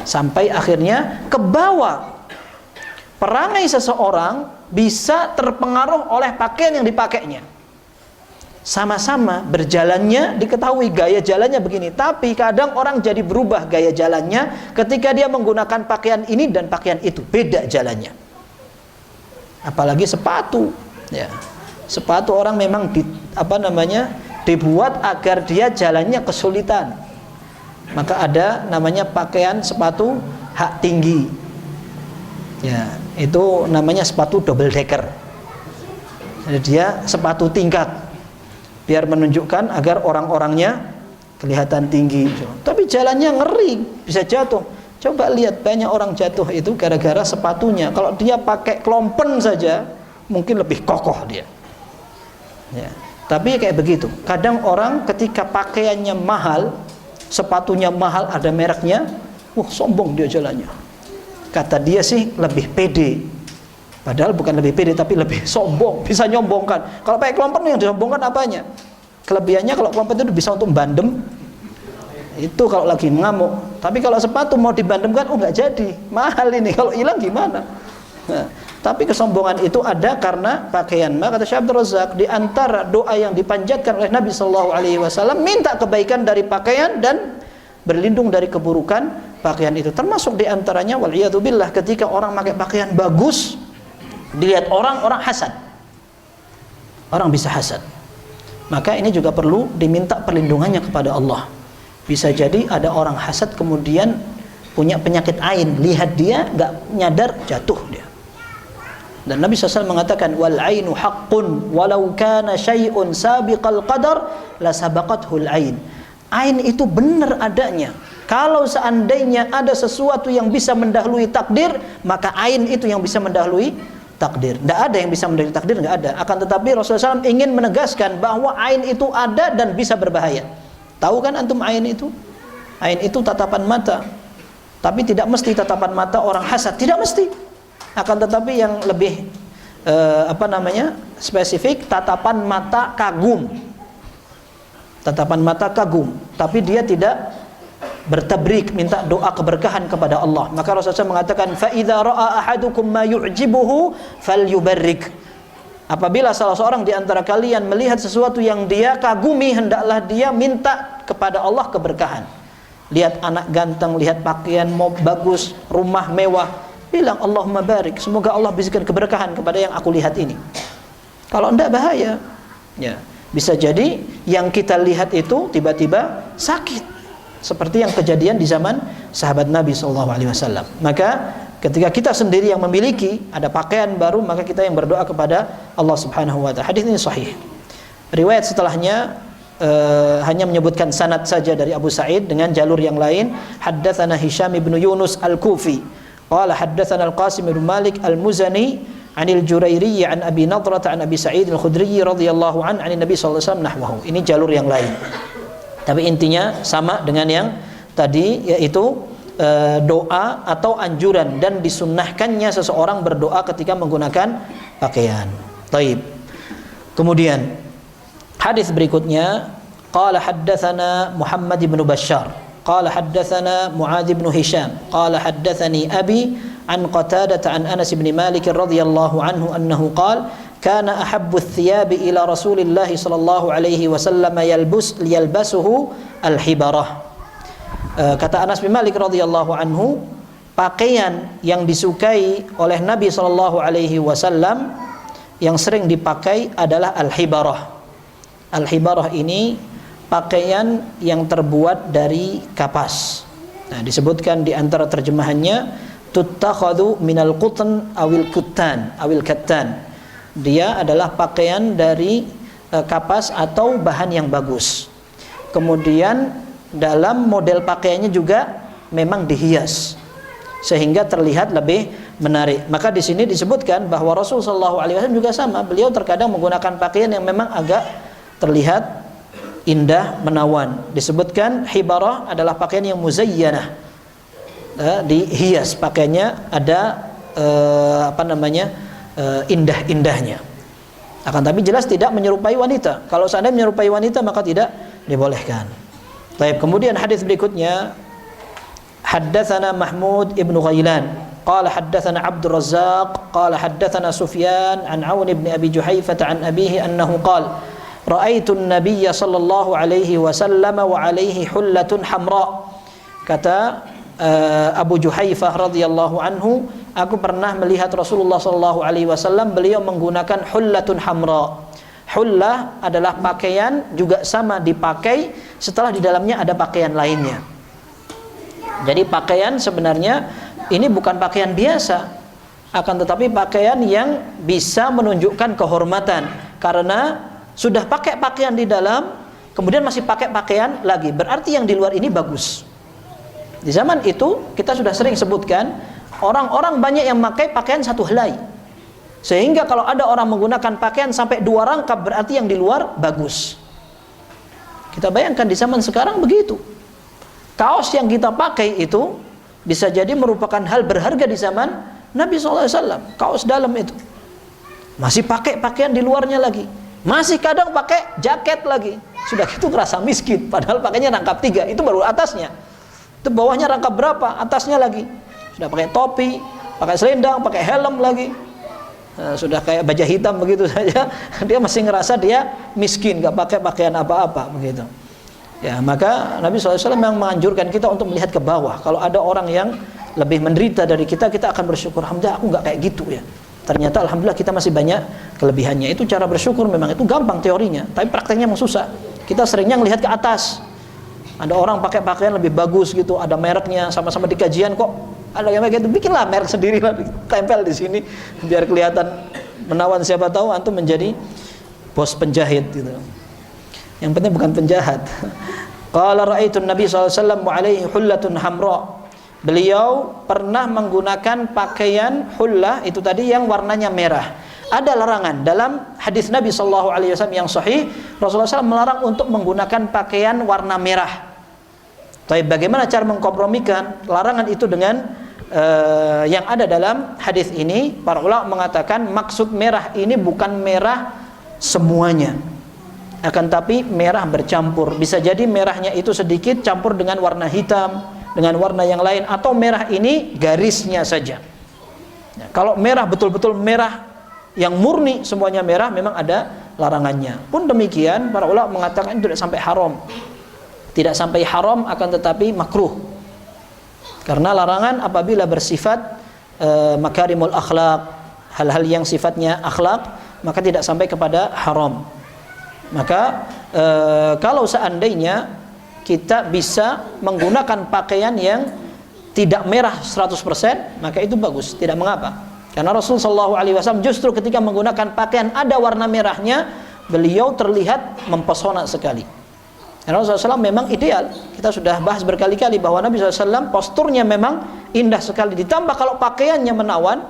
sampai akhirnya kebawa perangai seseorang bisa terpengaruh oleh pakaian yang dipakainya. Sama-sama berjalannya, diketahui gaya jalannya begini, tapi kadang orang jadi berubah gaya jalannya ketika dia menggunakan pakaian ini dan pakaian itu, beda jalannya. Apalagi sepatu, ya. Sepatu orang memang dibuat agar dia jalannya kesulitan. Maka ada namanya pakaian sepatu hak tinggi. Ya, itu namanya sepatu double decker. Jadi dia sepatu tingkat, biar menunjukkan agar orang-orangnya kelihatan tinggi. Tapi jalannya ngeri, bisa jatuh. Coba lihat, banyak orang jatuh itu gara-gara sepatunya. Kalau dia pakai klompen saja, mungkin lebih kokoh dia. Ya. Tapi kayak begitu. Kadang orang ketika pakaiannya mahal, sepatunya mahal, ada mereknya, sombong dia jalannya. Kata dia sih lebih pede, padahal bukan lebih pede tapi lebih sombong, bisa nyombongkan. Kalau pakai klompen yang disombongkan apanya? Kelebihannya kalau klompen itu bisa untuk bandem, itu kalau lagi ngamuk. Tapi kalau sepatu mau dibandemkan, nggak jadi, mahal ini, kalau hilang gimana? Nah, tapi kesombongan itu ada karena pakaian. Maka kata Syekh Abdul Razak, di antara doa yang dipanjatkan oleh Nabi sallallahu alaihi wasallam, minta kebaikan dari pakaian dan berlindung dari keburukan pakaian itu. Termasuk di antaranya, waliyadzubillah, ketika orang pakai pakaian bagus, dilihat orang hasad. Orang bisa hasad. Maka ini juga perlu diminta perlindungannya kepada Allah. Bisa jadi ada orang hasad kemudian punya penyakit ain, lihat dia nggak nyadar, jatuh dia. Dan Nabi SAW mengatakan, wal ainu haqqun walau kana syai'un sabiqal qadar la sabaqathul ain. Ain itu benar adanya. Kalau seandainya ada sesuatu yang bisa mendahului takdir, maka ain itu yang bisa mendahului takdir. Tidak ada yang bisa mendahului takdir, nggak ada. Akan tetapi Rasulullah SAW ingin menegaskan bahwa ain itu ada dan bisa berbahaya. Tahu kan antum ain itu? Ain itu tatapan mata. Tapi tidak mesti tatapan mata orang hasad, tidak mesti. Akan tetapi yang lebih spesifik, tatapan mata kagum. Tatapan mata kagum, tapi dia tidak bertabrik, minta doa keberkahan kepada Allah. Maka Rasulullah SAW mengatakan, fa idza ra'a ahadukum ma yu'jibuhu falyubarrik. Apabila salah seorang di antara kalian melihat sesuatu yang dia kagumi, hendaklah dia minta kepada Allah keberkahan. Lihat anak ganteng, lihat pakaian bagus, rumah mewah, bilang Allahumma barik, semoga Allah bisikan keberkahan kepada yang aku lihat ini. Kalau enggak bahaya. Ya, bisa jadi yang kita lihat itu tiba-tiba sakit, seperti yang kejadian di zaman sahabat Nabi SAW. Maka ketika kita sendiri yang memiliki ada pakaian baru, maka kita yang berdoa kepada Allah Subhanahu wa taala. Hadis ini sahih. Riwayat setelahnya hanya menyebutkan sanad saja dari Abu Sa'id dengan jalur yang lain. Haddatsana Hisham bin Yunus Al-Kufi qala haddatsana Al-Qasim bin Malik Al-Muzani anil Jurairi an Abi Nadrah an Abi Sa'id Al-Khudri radhiyallahu an Nabi sallallahu alaihi wasallam nahwahu. Ini jalur yang lain. Tapi intinya sama dengan yang tadi, yaitu doa atau anjuran dan disunnahkannya seseorang berdoa ketika menggunakan pakaian. Taib. Kemudian hadis berikutnya, qala haddatsana Muhammad bin Bashar qala haddatsana Muadz bin Hisham qala haddatsani abi an Qatadah an Anas bin Malik radhiyallahu anhu annahu qala kana ahabbu ath-thiyab ila Rasulillah sallallahu alaihi wasallam yalbasuhu al-hibarah. Kata Anas bin Malik radhiyallahu anhu, pakaian yang disukai oleh Nabi sallallahu alaihi wasallam yang sering dipakai adalah al-hibarah. Al-hibarah ini pakaian yang terbuat dari kapas. Nah, disebutkan di antara terjemahannya tuttakhadhu minal qutn awil kattan. Dia adalah pakaian dari kapas atau bahan yang bagus. Kemudian dalam model pakaiannya juga memang dihias sehingga terlihat lebih menarik. Maka di sini disebutkan bahwa Rasulullah SAW juga sama. Beliau terkadang menggunakan pakaian yang memang agak terlihat indah, menawan. Disebutkan hibarah adalah pakaian yang muzayyanah, dihias, pakaiannya ada indah-indahnya. Akan tapi jelas tidak menyerupai wanita. Kalau seandainya menyerupai wanita maka tidak dibolehkan. Baik, kemudian hadis berikutnya, haddatsana Mahmud ibn Ghailan qala haddatsana Abdur Razzaq qala haddatsana Sufyan an Aun ibn Abi Juhaifah an abihi annahu qala ra'aitu an-nabiyya sallallahu alaihi wasallam wa alaihi hullatun hamra. Kata Abu Juhaifah radhiyallahu anhu, aku pernah melihat Rasulullah sallallahu alaihi wasallam, beliau menggunakan hullatun hamra. Hullah adalah pakaian, juga sama dipakai setelah di dalamnya ada pakaian lainnya. Jadi pakaian sebenarnya ini bukan pakaian biasa, akan tetapi pakaian yang bisa menunjukkan kehormatan, karena sudah pakai pakaian di dalam, kemudian masih pakai pakaian lagi, berarti yang di luar ini bagus. Di zaman itu kita sudah sering sebutkan, orang-orang banyak yang memakai pakaian satu helai, sehingga kalau ada orang menggunakan pakaian sampai 2 rangkap, berarti yang di luar bagus. Kita bayangkan di zaman sekarang begitu. Kaos yang kita pakai itu bisa jadi merupakan hal berharga di zaman Nabi SAW. Kaos dalam itu masih pakai pakaian di luarnya lagi, masih kadang pakai jaket lagi. Sudah gitu ngerasa miskin, padahal pakainya rangkap 3, itu baru atasnya. Itu bawahnya rangkap berapa, atasnya lagi. Sudah pakai topi, pakai selendang, pakai helm lagi. Sudah kayak baja hitam begitu saja, dia masih ngerasa dia miskin, gak pakai pakaian apa-apa begitu. Ya, maka Nabi SAW memang menganjurkan kita untuk melihat ke bawah. Kalau ada orang yang lebih menderita dari kita, kita akan bersyukur, alhamdulillah aku gak kayak gitu ya. Ternyata alhamdulillah kita masih banyak kelebihannya. Itu cara bersyukur, memang itu gampang teorinya, tapi prakteknya memang susah. Kita seringnya melihat ke atas. Ada orang pakai pakaian lebih bagus gitu, ada mereknya, sama-sama di kajian kok ada yang kayak gitu, bikinlah merek sendiri lah, tempel di sini biar kelihatan menawan. Siapa tahu antum menjadi bos penjahit gitu. Yang penting bukan penjahat. Qala ra'aitu Nabi sallallahu alaihi wasallam wa alaihi hullatun hamra. Beliau pernah menggunakan pakaian hullah, itu tadi yang warnanya merah. Ada larangan dalam hadis Nabi sallallahu alaihi wasallam yang sahih, Rasulullah SAW melarang untuk menggunakan pakaian warna merah. Tapi bagaimana cara mengkompromikan larangan itu dengan yang ada dalam hadis ini? Para ulama mengatakan maksud merah ini bukan merah semuanya, akan tapi merah bercampur. Bisa jadi merahnya itu sedikit campur dengan warna hitam, dengan warna yang lain, atau merah ini garisnya saja. Nah, kalau merah betul-betul merah yang murni semuanya merah memang ada larangannya. Pun demikian para ulama mengatakan tidak sampai haram. Tidak sampai haram akan tetapi makruh. Karena larangan apabila bersifat makarimul akhlak, hal-hal yang sifatnya akhlak, maka tidak sampai kepada haram. Maka kalau seandainya kita bisa menggunakan pakaian yang tidak merah 100%, maka itu bagus, tidak mengapa. Karena Rasulullah SAW justru ketika menggunakan pakaian ada warna merahnya, beliau terlihat mempesona sekali. Karena Rasulullah SAW memang ideal. Kita sudah bahas berkali-kali bahwa Nabi SAW posturnya memang indah sekali. Ditambah kalau pakaiannya menawan,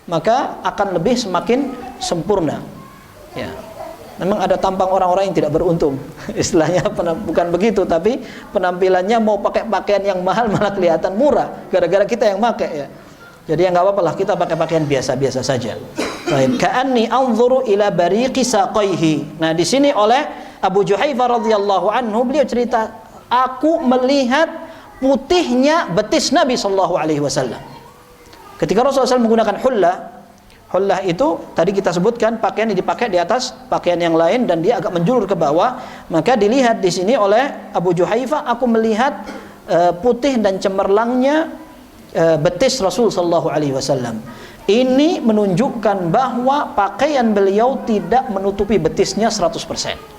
maka akan lebih semakin sempurna. Ya. Memang ada tampang orang-orang yang tidak beruntung. Istilahnya bukan begitu, tapi penampilannya mau pakai pakaian yang mahal malah kelihatan murah gara-gara kita yang pakai ya. Jadi ya nggak apa-apa lah, kita pakai pakaian biasa-biasa saja. Baik, ka'anni anzuru ila bariqi saqaihi. Nah, di sini oleh Abu Juhaifah radhiyallahu anhu beliau cerita, aku melihat putihnya betis Nabi sallallahu alaihi wasallam. Ketika Rasulullah SAW menggunakan hullah itu tadi kita sebutkan pakaian yang dipakai di atas pakaian yang lain dan dia agak menjulur ke bawah, maka dilihat di sini oleh Abu Juhaifah, aku melihat putih dan cemerlangnya betis Rasul sallallahu alaihi wasallam. Ini menunjukkan bahwa pakaian beliau tidak menutupi betisnya 100%.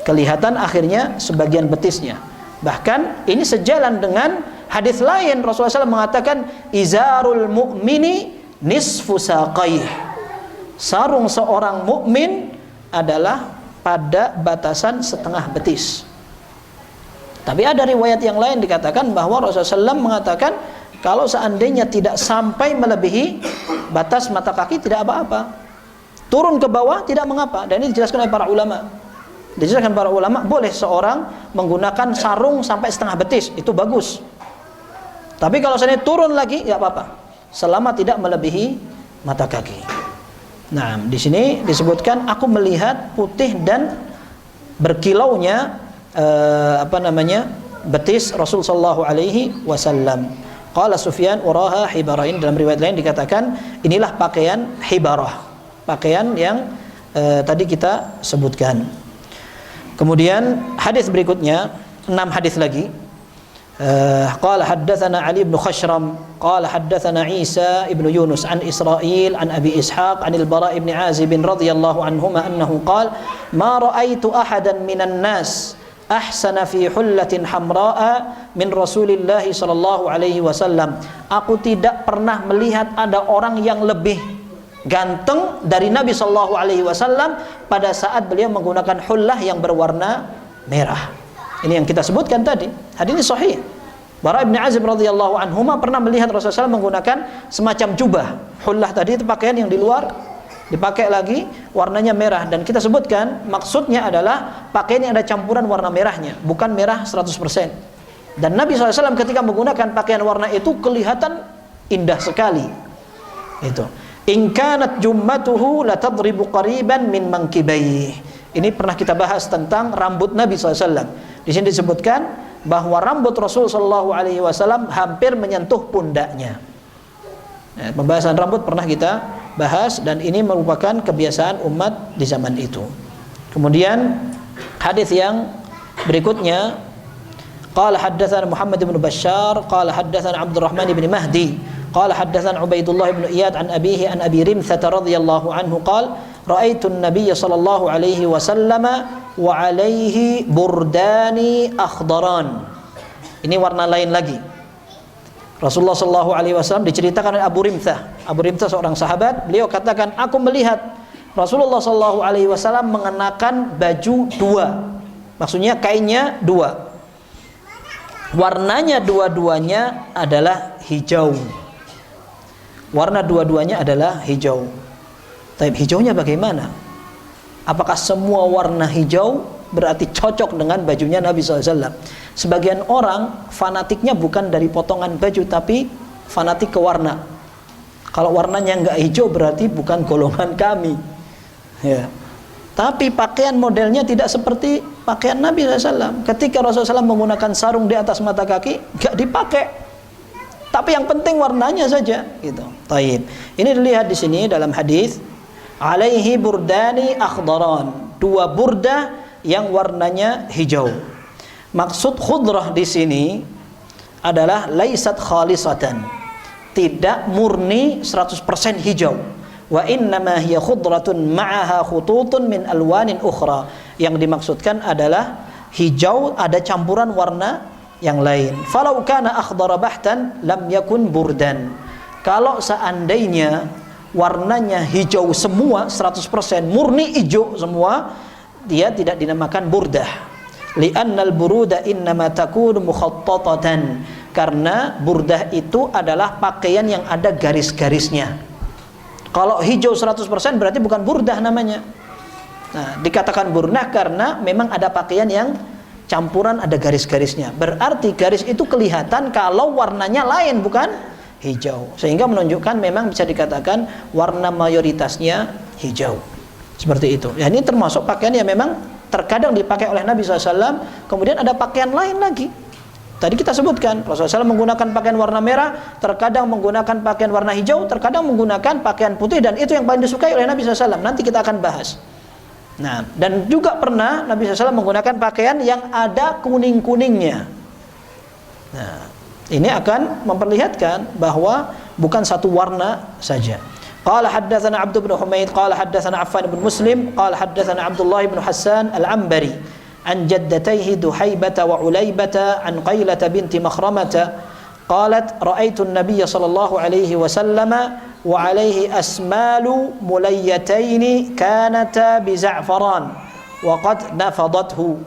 Kelihatan akhirnya sebagian betisnya. Bahkan ini sejalan dengan hadis lain, Rasulullah SAW mengatakan izarul mu'mini nisfu saqaih. Sarung seorang mukmin adalah pada batasan setengah betis. Tapi ada riwayat yang lain dikatakan bahwa Rasulullah SAW mengatakan kalau seandainya tidak sampai melebihi batas mata kaki tidak apa-apa. Turun ke bawah tidak mengapa. Dan ini dijelaskan oleh para ulama. Dijelaskan para ulama boleh seorang menggunakan sarung sampai setengah betis, itu bagus. Tapi kalau seandainya turun lagi tidak apa-apa. Selama tidak melebihi mata kaki. Nah, di sini disebutkan aku melihat putih dan berkilaunya betis Rasul sallallahu alaihi wasallam. Qala Sufyan uraha hibarain, dalam riwayat lain dikatakan inilah pakaian hibarah, pakaian yang tadi kita sebutkan. Kemudian hadis berikutnya 6 hadis lagi. Qala haddatsana Ali bin Khashram qala haddatsana Isa ibn Yunus an Israil an Abi Ishaq an al-Bara ibn Azib radhiyallahu anhuma annahu qala ma ra'aitu ahadan minan nas ahsana fi hullatin hamra'a min Rasulillah sallallahu alaihi wasallam. Aku tidak pernah melihat ada orang yang lebih ganteng dari Nabi sallallahu alaihi wasallam pada saat beliau menggunakan hullah yang berwarna merah. Ini yang kita sebutkan tadi. Hadis ini sahih. Bara bin Azib radhiyallahu anhuma pernah melihat Rasulullah SAW menggunakan semacam jubah. Hullah tadi itu pakaian yang di luar dipakai lagi warnanya merah, dan kita sebutkan maksudnya adalah pakaian yang ada campuran warna merahnya, bukan merah 100%. Dan Nabi SAW ketika menggunakan pakaian warna itu kelihatan indah sekali. Itu. In kanat jummatuhu la tadribu qariban min mankibayhi. Ini pernah kita bahas tentang rambut Nabi SAW. Di sini disebutkan bahwa rambut Rasul SAW hampir menyentuh pundaknya. Nah, pembahasan rambut pernah kita bahas dan ini merupakan kebiasaan umat di zaman itu. Kemudian hadis yang berikutnya, qala haddatsana Muhammad bin Bashar qala haddatsana Abdurrahman bin Mahdi qala haddatsana Ubaidullah bin Iyad an abihi an Abi Rimthah radhiyallahu anhu qala ra'aitu an-nabiy sallallahu alaihi wasallam wa alaihi burdani akhdaran. Ini warna lain lagi. Rasulullah sallallahu alaihi wasallam diceritakan oleh Abu Rimthah. Abu Rimthah seorang sahabat, beliau katakan, aku melihat Rasulullah sallallahu alaihi wasallam mengenakan baju dua. Maksudnya kainnya dua. Warnanya dua-duanya adalah hijau. Warna dua-duanya adalah hijau. Tapi hijaunya bagaimana? Apakah semua warna hijau berarti cocok dengan bajunya Nabi SAW? Sebagian orang fanatiknya bukan dari potongan baju, tapi fanatik ke warna. Kalau warnanya nggak hijau berarti bukan golongan kami. Ya. Tapi pakaian modelnya tidak seperti pakaian Nabi SAW. Ketika Rasulullah SAW menggunakan sarung di atas mata kaki, nggak dipakai. Tapi yang penting warnanya saja, gitu. Taib. Ini dilihat di sini dalam hadis, alaihi burdani akhdaran, 2 burdah yang warnanya hijau. Maksud khudrah di sini adalah laisat khalisatan, tidak murni 100% hijau. Wa innama hiya khudratun ma'aha khututun min alwanin ukhra. Yang dimaksudkan adalah hijau ada campuran warna yang lain. Falau kana akhdara bahtan lam yakun burdan. Kalau seandainya warnanya hijau semua 100% murni hijau semua, dia tidak dinamakan burdah. Li'annal buruda innama takunu mukhattatatan. Karena burdah itu adalah pakaian yang ada garis-garisnya. Kalau hijau 100% berarti bukan burdah namanya. Nah, dikatakan burdah karena memang ada pakaian yang campuran ada garis-garisnya. Berarti garis itu kelihatan kalau warnanya lain, bukan hijau. Sehingga menunjukkan memang bisa dikatakan warna mayoritasnya hijau. Seperti itu. Ya, ini termasuk pakaian yang memang terkadang dipakai oleh Nabi SAW. Kemudian ada pakaian lain lagi. Tadi kita sebutkan Rasulullah SAW menggunakan pakaian warna merah, terkadang menggunakan pakaian warna hijau, terkadang menggunakan pakaian putih, dan itu yang paling disukai oleh Nabi SAW. Nanti kita akan bahas. Nah, dan juga pernah Nabi SAW menggunakan pakaian yang ada kuning-kuningnya. Nah, ini akan memperlihatkan bahwa bukan satu warna saja. Qala haddatsana Abd bin Humaid qala haddatsana Affan bin Muslim qala haddatsana Abdullah bin Hassan al-Anbari an jaddatayhi Duhaybah wa Ulaybah an Qailah binti Makhramah qalat ra'aitu an-nabiy sallallahu alaihi wasallam wa alaihi asmalu mulayyataini kanata bi za'faran wa qad nafadathu.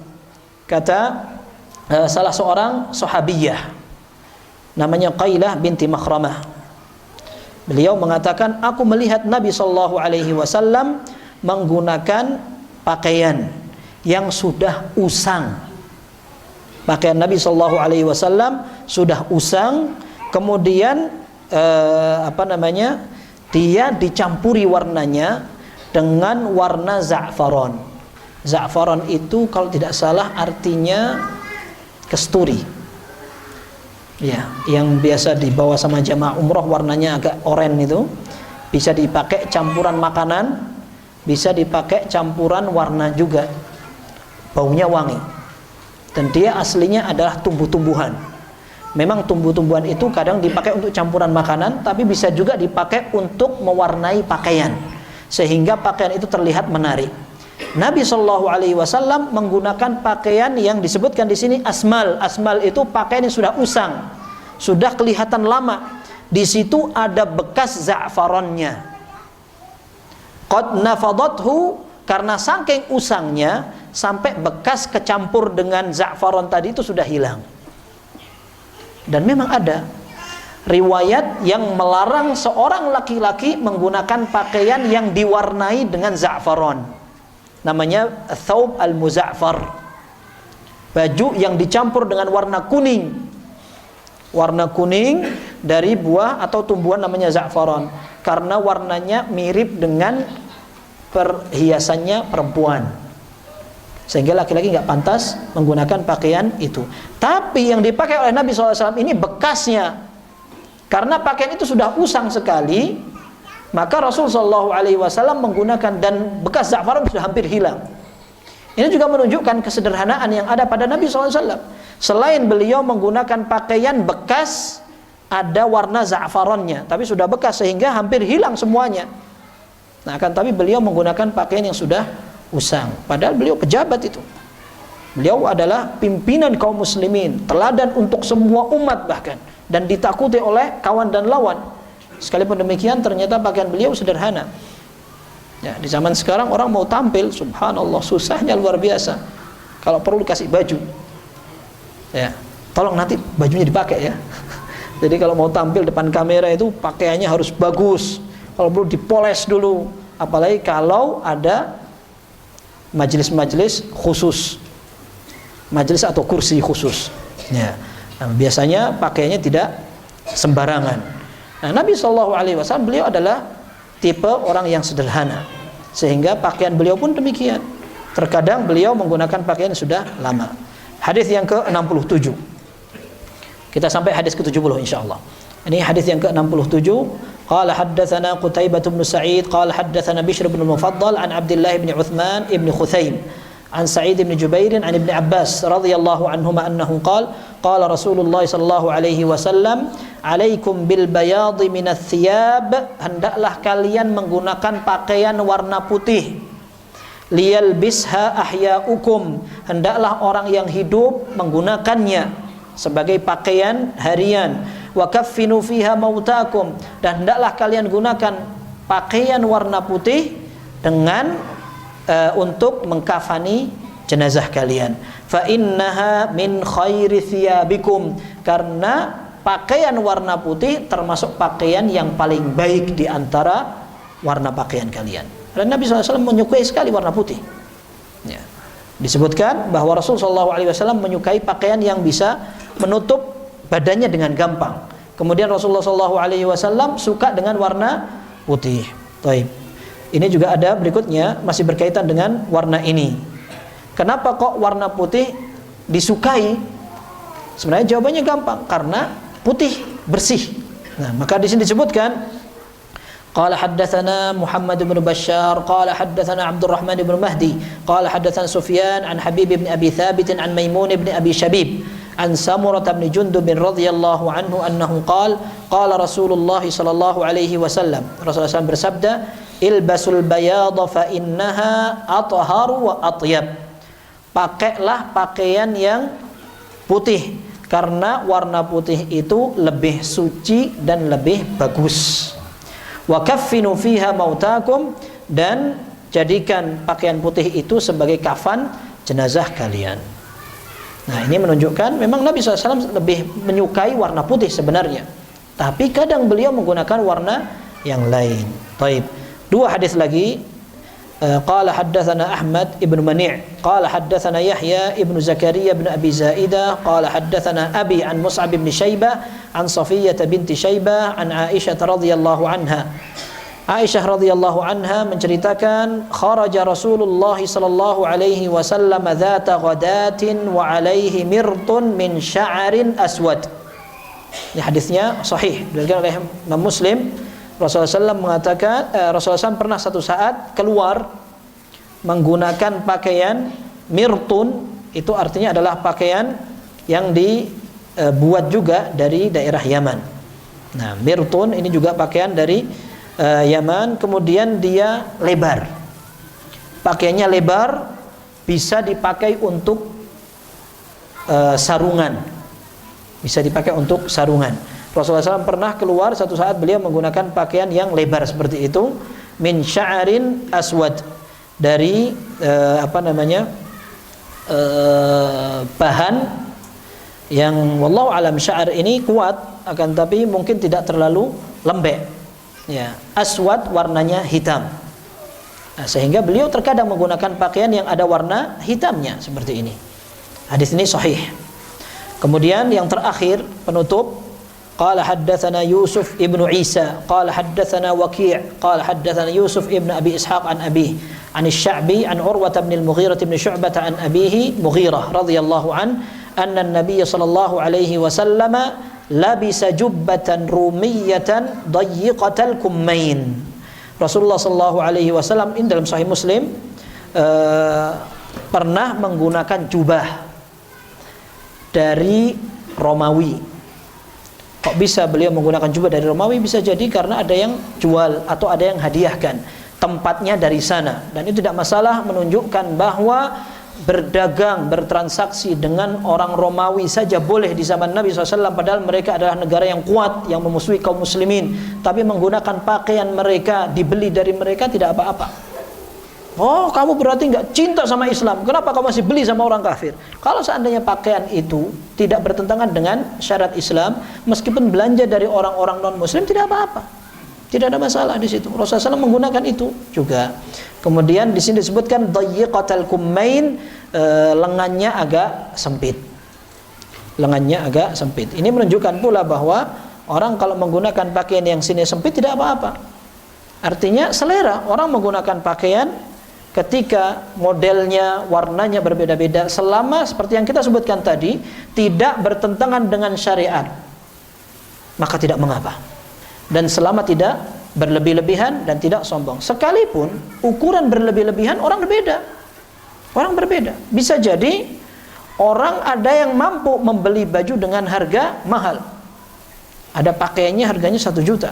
Kata salah seorang sahabiyah namanya Qailah binti Makhramah, beliau mengatakan aku melihat Nabi sallallahu alaihi wasallam menggunakan pakaian yang sudah usang. Pakaian Nabi sallallahu alaihi wasallam sudah usang, kemudian dia dicampuri warnanya dengan warna za'faron. Za'faron itu kalau tidak salah artinya kesturi. Ya, yang biasa dibawa sama jamaah umroh warnanya agak oranye itu. Bisa dipakai campuran makanan, bisa dipakai campuran warna juga. Baunya wangi. Dan dia aslinya adalah tumbuh-tumbuhan. Memang tumbuh-tumbuhan itu kadang dipakai untuk campuran makanan, tapi bisa juga dipakai untuk mewarnai pakaian, sehingga pakaian itu terlihat menarik. Nabi Shallallahu Alaihi Wasallam menggunakan pakaian yang disebutkan di sini asmal. Asmal itu pakaian yang sudah usang, sudah kelihatan lama. Di situ ada bekas za'faronnya. Qad nafadathu, karena saking usangnya sampai bekas kecampur dengan za'faron tadi itu sudah hilang. Dan memang ada riwayat yang melarang seorang laki-laki menggunakan pakaian yang diwarnai dengan za'faron. Namanya thawb al-muza'far. Baju yang dicampur dengan warna kuning. Warna kuning dari buah atau tumbuhan namanya za'faron. Karena warnanya mirip dengan perhiasannya perempuan, sehingga laki-laki nggak pantas menggunakan pakaian itu. Tapi yang dipakai oleh Nabi SAW ini bekasnya, karena pakaian itu sudah usang sekali, maka Rasulullah SAW menggunakan, dan bekas za'faron sudah hampir hilang. Ini juga menunjukkan kesederhanaan yang ada pada Nabi SAW. Selain beliau menggunakan pakaian bekas ada warna za'faronnya, tapi sudah bekas sehingga hampir hilang semuanya. Nah, tapi beliau menggunakan pakaian yang sudah usang. Padahal beliau pejabat itu. Beliau adalah pimpinan kaum muslimin, teladan untuk semua umat bahkan, dan ditakuti oleh kawan dan lawan. Sekalipun demikian ternyata pakaian beliau sederhana. Ya, di zaman sekarang orang mau tampil, subhanallah, susahnya luar biasa. Kalau perlu dikasih baju, ya, tolong nanti bajunya dipakai ya. Jadi kalau mau tampil depan kamera itu pakaiannya harus bagus. Kalau perlu dipoles dulu, apalagi kalau ada majelis-majelis khusus, majelis atau kursi khusus. Ya, nah, biasanya pakaiannya tidak sembarangan. Nah, Nabi SAW beliau adalah tipe orang yang sederhana, sehingga pakaian beliau pun demikian. Terkadang beliau menggunakan pakaian yang sudah lama. Hadis yang ke-67. Kita sampai hadis ke-70 insyaallah. Ini hadis yang ke-67. Qala haddatsana Qutaibah bin Sa'id qala haddatsana Bishr bin Mufaddal an Abdullah bin Uthman ibn Khuthaim an Sa'id bin Jubair an Ibn Abbas radhiyallahu anhuma annahu qala Rasulullah sallallahu alaihi wasallam alaikum bil bayadi minats thiyab, hendaklah kalian menggunakan pakaian warna putih. Liyalbisha ahyaukum, hendaklah orang yang hidup menggunakannya sebagai pakaian harian. Wa kaffinu fiha mautakum, dan hendaklah kalian gunakan pakaian warna putih dengan untuk mengkafani jenazah kalian. Fa innaha min khairi thiyabikum, karena pakaian warna putih termasuk pakaian yang paling baik di antara warna pakaian kalian. Dan Nabi SAW menyukai sekali warna putih. Ya. Disebutkan bahwa Rasulullah SAW menyukai pakaian yang bisa menutup badannya dengan gampang. Kemudian Rasulullah SAW suka dengan warna putih. Baik. Ini juga ada berikutnya, masih berkaitan dengan warna ini. Kenapa kok warna putih disukai? Sebenarnya jawabannya gampang, karena putih, bersih. Nah, maka di sini disebutkan قال حدثنا محمد بن بشار قال حدثنا عبد الرحمن بن مهدي قال حدثنا سفيان عن حبيب بن أبي ثابت عن ميمون بن أبي شبيب عن سمرة بن جندب رضي الله عنه أنه قال رسول الله صلى الله عليه وسلم Rasulullah SAW bersabda ilbasul bayada fa innaha atharu wa atyab, pakailah pakaian yang putih karena warna putih itu lebih suci dan lebih bagus. Wa kaffinu fiha mautakum, dan jadikan pakaian putih itu sebagai kafan jenazah kalian. Nah, ini menunjukkan memang Nabi SAW lebih menyukai warna putih sebenarnya, tapi kadang beliau menggunakan warna yang lain. Baik, dua hadis lagi. Qala haddatsana Ahmad ibn Mani' qala haddatsana Yahya ibn Zakaria ibn Abi Zaidah qala haddatsana Abi an Mus'ab ibn Syaibah an Safiyyah binti Syaibah an Aisyah radhiyallahu anha. Aisyah radhiyallahu anha menceritakan kharaja Rasulullah sallallahu alaihi wasallam dzata ghadatin wa alaihi mirtun min sya'rin aswad. Ini hadisnya sahih diriwayatkan oleh Imam Muslim. Rasulullah SAW mengatakan Rasulullah SAW pernah satu saat keluar menggunakan pakaian mirtun, itu artinya adalah pakaian yang dibuat juga dari daerah Yaman. Nah, mirtun ini juga pakaian dari Yaman, kemudian dia lebar. Pakaiannya lebar, bisa dipakai untuk sarungan. Bisa dipakai untuk sarungan. Rasulullah SAW pernah keluar satu saat, beliau menggunakan pakaian yang lebar seperti itu, min sya'rin aswad, dari bahan yang wallahu alam sya'ar ini kuat, akan tapi mungkin tidak terlalu lembek. Ya, aswad warnanya hitam. Nah, sehingga beliau terkadang menggunakan pakaian yang ada warna hitamnya seperti ini. Hadis ini sahih. Kemudian yang terakhir penutup, قال حدثنا يوسف ابن عيسى قال حدثنا وكيع قال حدثنا يوسف ابن أبي إسحاق عن أبيه عن الشعبي عن عروة بن المغيرة بن شعبة عن أبيه مغيرة رضي الله عنه أن النبي صلى الله عليه وسلم لبس جبة رومية ضيقة الكمين. Rasulullah sallallahu alaihi wasallam ini dalam Sahih Muslim pernah menggunakan jubah dari Romawi. Kok bisa beliau menggunakan jubah dari Romawi? Bisa jadi karena ada yang jual atau ada yang hadiahkan, tempatnya dari sana, dan itu tidak masalah, menunjukkan bahwa berdagang, bertransaksi dengan orang Romawi saja boleh di zaman Nabi SAW, padahal mereka adalah negara yang kuat, yang memusuhi kaum muslimin, tapi menggunakan pakaian mereka, dibeli dari mereka, tidak apa-apa. Oh, kamu berarti nggak cinta sama Islam, kenapa kamu masih beli sama orang kafir? Kalau seandainya pakaian itu tidak bertentangan dengan syariat Islam, meskipun belanja dari orang-orang non-muslim, tidak apa-apa, tidak ada masalah di situ. Rasulullah SAW menggunakan itu juga. Kemudian di sini disebutkan dayyiqatal kummain, lengannya agak sempit. Lengannya agak sempit. Ini menunjukkan pula bahwa orang kalau menggunakan pakaian yang sini sempit tidak apa-apa. Artinya selera orang menggunakan pakaian ketika modelnya, warnanya berbeda-beda, selama seperti yang kita sebutkan tadi tidak bertentangan dengan syariat. maka tidak mengapa. Dan selama tidak berlebih-lebihan dan tidak sombong. Sekalipun ukuran berlebih-lebihan orang berbeda. Orang berbeda. Bisa jadi orang ada yang mampu membeli baju dengan harga mahal. Ada pakaiannya harganya 1 juta.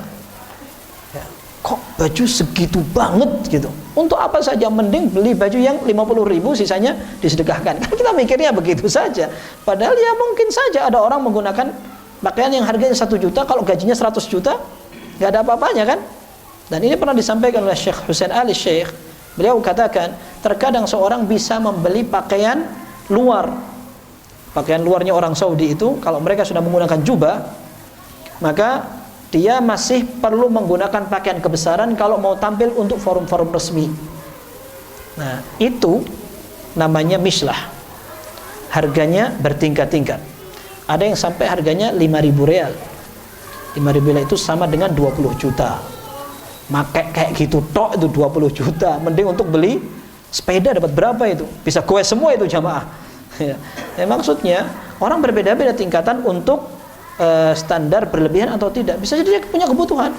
Ya, kok baju segitu banget gitu? Untuk apa saja, mending beli baju yang 50.000 sisanya disedekahkan. Kan kita mikirnya begitu saja. Padahal ya mungkin saja ada orang menggunakan pakaian yang harganya 1 juta, kalau gajinya 100 juta, nggak ada apa-apanya kan? Dan ini pernah disampaikan oleh Syekh Husain Ali Syekh. Beliau katakan, terkadang seorang bisa membeli pakaian luar. Pakaian luarnya orang Saudi itu, kalau mereka sudah menggunakan jubah, maka dia masih perlu menggunakan pakaian kebesaran kalau mau tampil untuk forum-forum resmi. Nah, itu namanya mislah. Harganya bertingkat-tingkat. Ada yang sampai harganya 5.000 real. 5.000 real itu sama dengan 20 juta. Make kayak gitu tok itu 20 juta. Mending untuk beli sepeda dapat berapa itu? Bisa goes semua itu jamaah. Ya. Maksudnya orang berbeda-beda tingkatan untuk standar berlebihan atau tidak. Bisa jadi dia punya kebutuhan,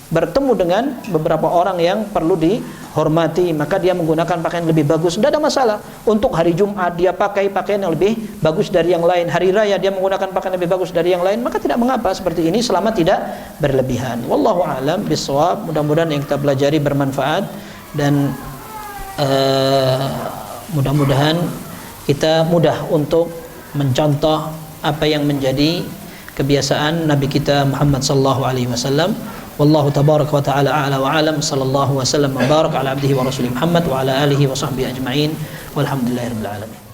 bertemu dengan beberapa orang yang perlu dihormati, maka dia menggunakan pakaian lebih bagus, tidak ada masalah. Untuk hari Jumat dia pakai pakaian yang lebih bagus dari yang lain, hari raya dia menggunakan pakaian lebih bagus dari yang lain, maka tidak mengapa seperti ini selama tidak berlebihan. Wallahu a'lam bishawab. Mudah-mudahan yang kita pelajari bermanfaat dan mudah-mudahan kita mudah untuk mencontoh apa yang menjadi kebiasaan Nabi kita Muhammad sallallahu alaihi wasallam. Wallahu tabaraka wa taala a'la wa alam. Sallallahu wasallam wa barak ala abdihi wa rasulih Muhammad wa ala alihi wa sahbihi ajma'in. Walhamdulillahirabbil alamin.